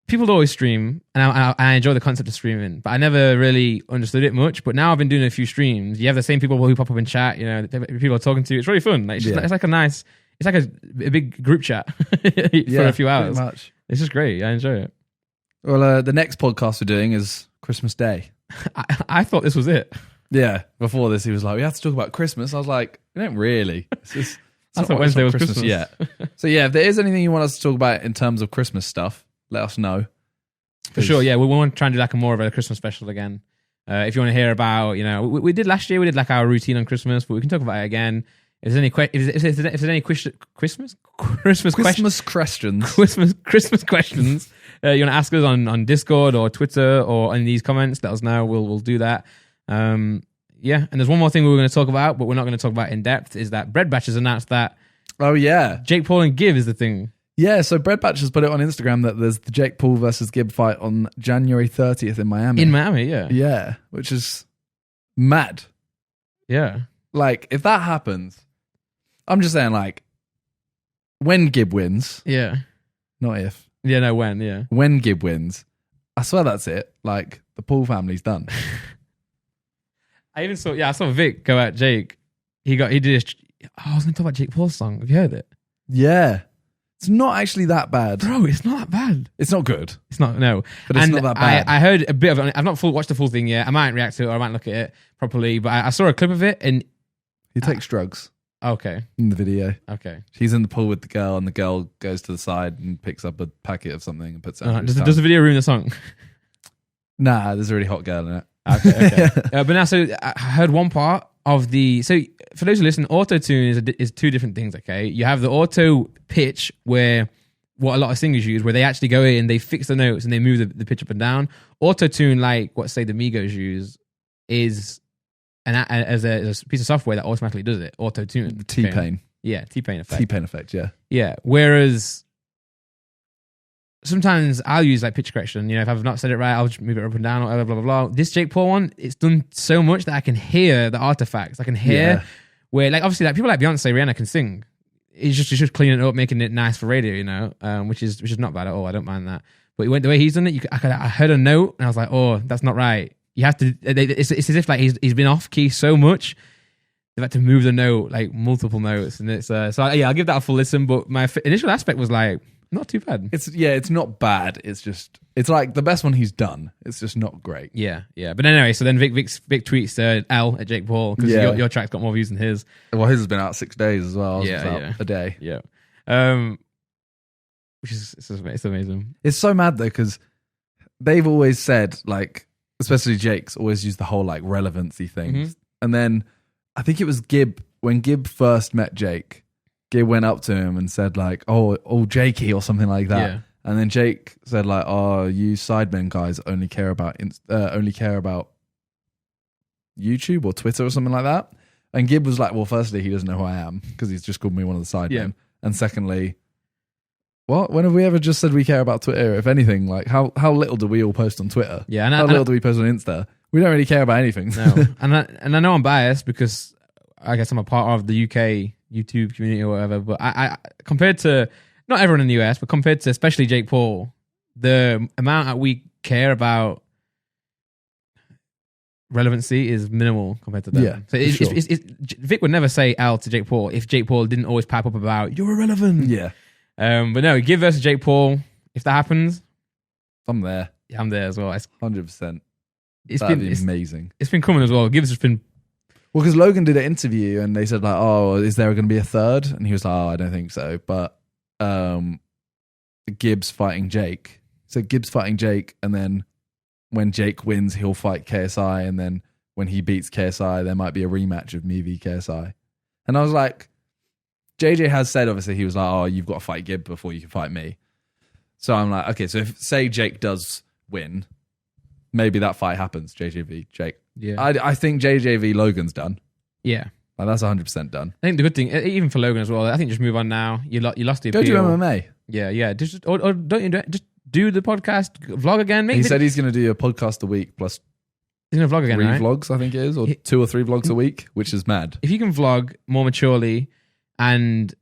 people would always stream, and I enjoy the concept of streaming, but I never really understood it much. But now I've been doing a few streams. You have the same people who pop up in chat. People are talking to you. It's really fun. Like, it's like a nice. It's like a big group chat for a few hours. Pretty much. It's just great. I enjoy it. Well, the next podcast we're doing is Christmas Day. I thought this was it. Yeah. Before this, he was like, "We have to talk about Christmas." I was like, "We don't really." I thought Wednesday was Christmas yet. So yeah, if there is anything you want us to talk about in terms of Christmas stuff, let us know. For sure. Yeah, we want to try and do like more of a Christmas special again. If you want to hear about, we did last year. We did like our routine on Christmas, but we can talk about it again. If there's any if there's any Christmas questions, you want to ask us on Discord or Twitter or in these comments, let us know. We'll do that. Yeah, and there's one more thing we were going to talk about, but we're not going to talk about in depth. Is that Bread Batch has announced that? Oh yeah, Jake Paul and Give is the thing. Yeah, so Bread Batch has put it on Instagram that there's the Jake Paul versus Gibb fight on January 30th in Miami. In Miami, yeah. Yeah, which is mad. Yeah. Like, if that happens, I'm just saying, like, when Gibb wins. Yeah. Not if. Yeah, no, when, yeah. When Gibb wins, I swear that's it. Like, the Paul family's done. I saw Vic go at Jake. I was going to talk about Jake Paul's song. Have you heard it? Yeah. It's not actually that bad. Bro, it's not that bad. It's not good. It's not, no. But it's not that bad. I heard a bit of it. I've not watched the full thing yet. I might react to it or I might look at it properly, but I saw a clip of it and... He takes drugs. Okay. In the video. Okay. He's in the pool with the girl and the girl goes to the side and picks up a packet of something and puts it on his Does the video ruin the song? Nah, there's a really hot girl in it. Okay. But now, so I heard one part of the. So for those who listen, auto tune is two different things. Okay, you have the auto pitch where what a lot of singers use, where they actually go in, they fix the notes and they move the pitch up and down. Auto tune, like what say the Migos use, is as a piece of software that automatically does it. Auto tune. T-Pain. Okay. Yeah, T-Pain effect. T-Pain effect. Yeah. Yeah. Whereas sometimes I'll use like pitch correction. You know, if I've not said it right, I'll just move it up and down, or blah, blah, blah, blah. This Jake Paul one, it's done so much that I can hear the artifacts. I can hear where, like, obviously, like people like Beyonce, Rihanna can sing. It's just cleaning it up, making it nice for radio, you know, which is not bad at all. I don't mind that. But the way he's done it, I heard a note and I was like, oh, that's not right. You have to. It's as if like he's been off key so much. They've had to move the note like multiple notes, and it's I'll give that a full listen. But my initial aspect was like, not too bad. It's not bad. It's like the best one he's done. It's just not great. Yeah. But anyway, so then Vic tweets L at Jake Paul because your track's got more views than his. Well, his has been out 6 days as well. A day. Yeah. Which is it's amazing. It's so mad though because they've always said, like, especially Jake's always used the whole like relevancy thing, and then I think it was Gibb when Gibb first met Jake. Gibb went up to him and said like, "Oh, Jakey" or something like that. Yeah. And then Jake said like, "Oh, you SIDEMEN guys only care about YouTube or Twitter or something like that." And Gibb was like, "Well, firstly, he doesn't know who I am because he's just called me one of the SIDEMEN. Yeah. And secondly, what? When have we ever just said we care about Twitter? If anything, like how little do we all post on Twitter? Yeah, how little do we post on Insta? We don't really care about anything." No, and I know I'm biased because I guess I'm a part of the UK YouTube community or whatever, but I compared to not everyone in the US, but compared to especially Jake Paul, the amount that we care about relevancy is minimal compared to them. Yeah, so Vic would never say L to Jake Paul if Jake Paul didn't always pipe up about you're irrelevant. Yeah, but no, Gibb versus Jake Paul. If that happens, I'm there. Yeah, I'm there as well. 100%. That'd be amazing. It's been coming as well. Gibbs has been. Well, because Logan did an interview and they said like, "Oh, is there going to be a third?" And he was like, "Oh, I don't think so." But Gibbs fighting Jake. So Gibbs fighting Jake, and then when Jake wins, he'll fight KSI, and then when he beats KSI, there might be a rematch of me v KSI. And I was like, JJ has said obviously he was like, "Oh, you've got to fight Gibb before you can fight me." So I'm like, okay, so if say Jake does win, maybe that fight happens, JJ v Jake. Yeah, I think JJ v Logan's done. Yeah, like that's 100% done. I think the good thing, even for Logan as well, I think just move on now. You lost the appeal. Go do MMA. Yeah. Just or don't you just do the podcast vlog again? He said he's going to do a podcast a week plus. He's going to vlog again, 3 right? vlogs, I think it is, or 2 or 3 vlogs a week, which is mad. If you can vlog more maturely and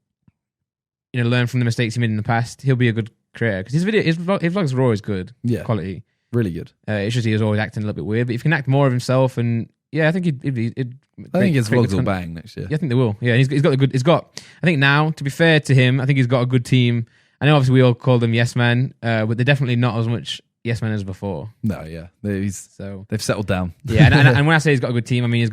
learn from the mistakes he made in the past, he'll be a good creator because his vlogs are always good, quality. Really good. It's just he was always acting a little bit weird. But if he can act more of himself, and I think I think his vlogs will bang next year. Yeah, I think they will. Yeah, and he's got a good. He's got. I think now, to be fair to him, I think he's got a good team. I know obviously we all call them yes men, but they're definitely not as much yes men as before. No, yeah, they've settled down. Yeah, and when I say he's got a good team, I mean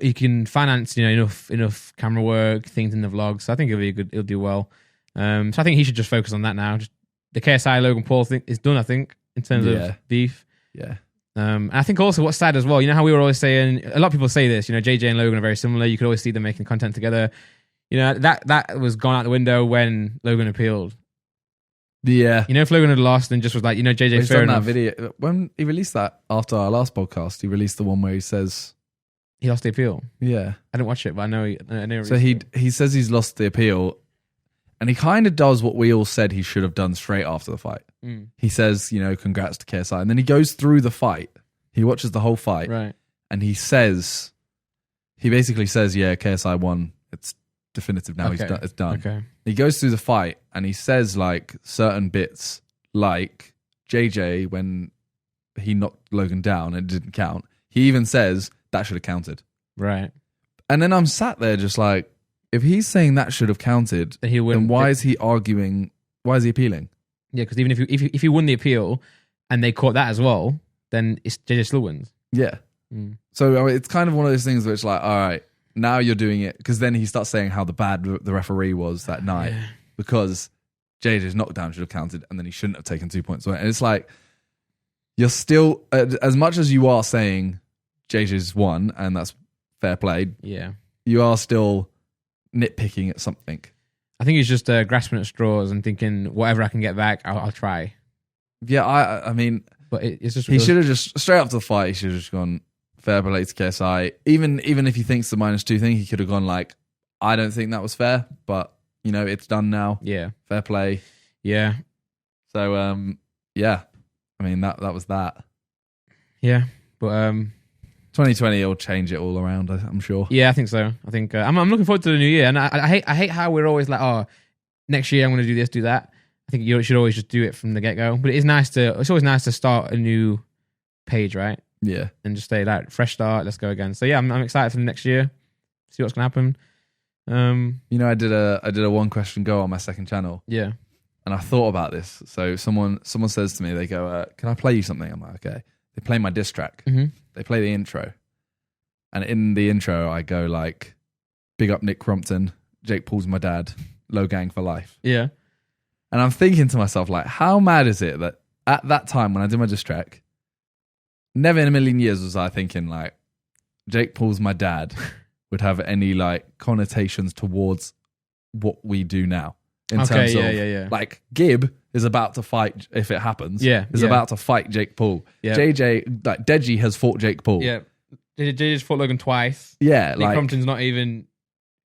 he can finance enough camera work, things in the vlogs. So I think he'll do well. So I think he should just focus on that now. Just the KSI Logan Paul thing is done, I think, in terms of beef. Yeah. And I think also what's sad as well, how we were always saying, a lot of people say this, JJ and Logan are very similar. You could always see them making content together. That was gone out the window when Logan appealed. Yeah. If Logan had lost and just was like, JJ, fair enough. That video. When he released that after our last podcast, he released the one where he says he lost the appeal. Yeah. I didn't watch it, but I know. So he says he's lost the appeal. And he kind of does what we all said he should have done straight after the fight. Mm. He says, congrats to KSI. And then he goes through the fight. He watches the whole fight. Right. And he basically says, yeah, KSI won. It's definitive now. Okay. It's done. Okay. He goes through the fight and he says like certain bits like JJ, when he knocked Logan down and it didn't count, he even says that should have counted. Right. And then I'm sat there just like, if he's saying that should have counted, then why is he arguing? Why is he appealing? Yeah, because even if he won the appeal and they caught that as well, then JJ still wins. Yeah. Mm. So it's kind of one of those things where it's like, all right, now you're doing it. Because then he starts saying how bad the referee was that night because JJ's knockdown should have counted and then he shouldn't have taken 2 points away. And it's like, you're still, as much as you are saying JJ's won, and that's fair play, Yeah. you are still nitpicking at something. I think he's just grasping at straws and thinking whatever I can get back, I'll try. Yeah, I mean, but it's just he should have just straight after the fight. He should have just gone fair play to KSI. Even if he thinks the -2 thing, he could have gone like, I don't think that was fair, but it's done now. Yeah, fair play. Yeah. So yeah, I mean that was that. Yeah, but 2020 will change it all around. I'm sure. Yeah, I think so. I think I'm looking forward to the new year, and I hate how we're always like, oh, next year I'm going to do this, do that. I think you should always just do it from the get go. But it's always nice to start a new page, right? Yeah, and just say like fresh start, let's go again. So yeah, I'm excited for the next year. See what's going to happen. I did a one question go on my second channel. Yeah, and I thought about this. So someone says to me, they go, "Can I play you something?" I'm like, "Okay." They play my diss track. Mm-hmm. They play the intro, and in the intro, I go like, "Big up Nick Crompton, Jake Paul's my dad, low gang for life." Yeah, and I'm thinking to myself, like, how mad is it that at that time when I did my diss track, never in a million years was I thinking like, Jake Paul's my dad would have any like connotations towards what we do now. In terms of like Gib is about to fight if it happens. Yeah, is about to fight Jake Paul. Yeah. JJ like Deji has fought Jake Paul. Yeah, JJ's fought Logan twice. Yeah, Nick Crompton's not even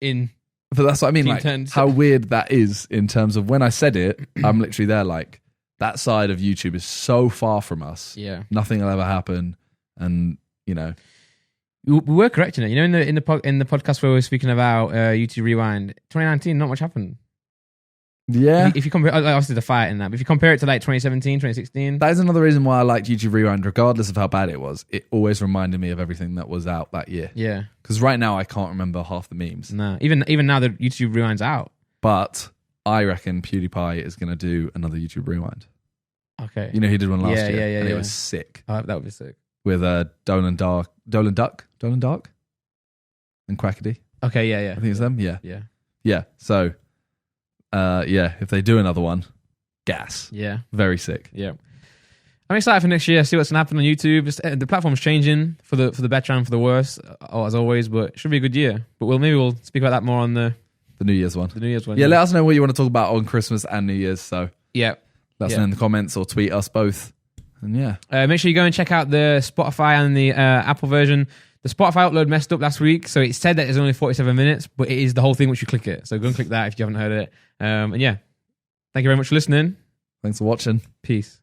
in. But that's what I mean. Like 10. how weird that is in terms of when I said it, I'm literally there like that side of YouTube is so far from us. Yeah, nothing will ever happen, and we were correcting it. In the podcast where we were speaking about YouTube Rewind, 2019, not much happened. Yeah. If you compare, obviously the fight and that, but if you compare it to like 2017, 2016. That is another reason why I liked YouTube Rewind, regardless of how bad it was. It always reminded me of everything that was out that year. Yeah. Because right now I can't remember half the memes. No. Even now the YouTube Rewind's out. But I reckon PewDiePie is going to do another YouTube Rewind. Okay. He did one last year. Yeah. And it was sick. That would be sick. With Dolan Dark? And Quackity. Okay, yeah. I think it's them. Yeah. Yeah. So... if they do another one, gas. Yeah. Very sick. Yeah. I'm excited for next year, see what's going to happen on YouTube. The platform's changing for the better and for the worse, as always, but it should be a good year. But we'll speak about that more on the New Year's one. The New Year's one. Yeah, let us know what you want to talk about on Christmas and New Year's. So yeah. Let us know in the comments or tweet us both. And yeah. Make sure you go and check out the Spotify and the Apple version. The Spotify upload messed up last week, so it said that it's only 47 minutes, but it is the whole thing once you click it. So go and click that if you haven't heard it. And yeah, thank you very much for listening. Thanks for watching. Peace.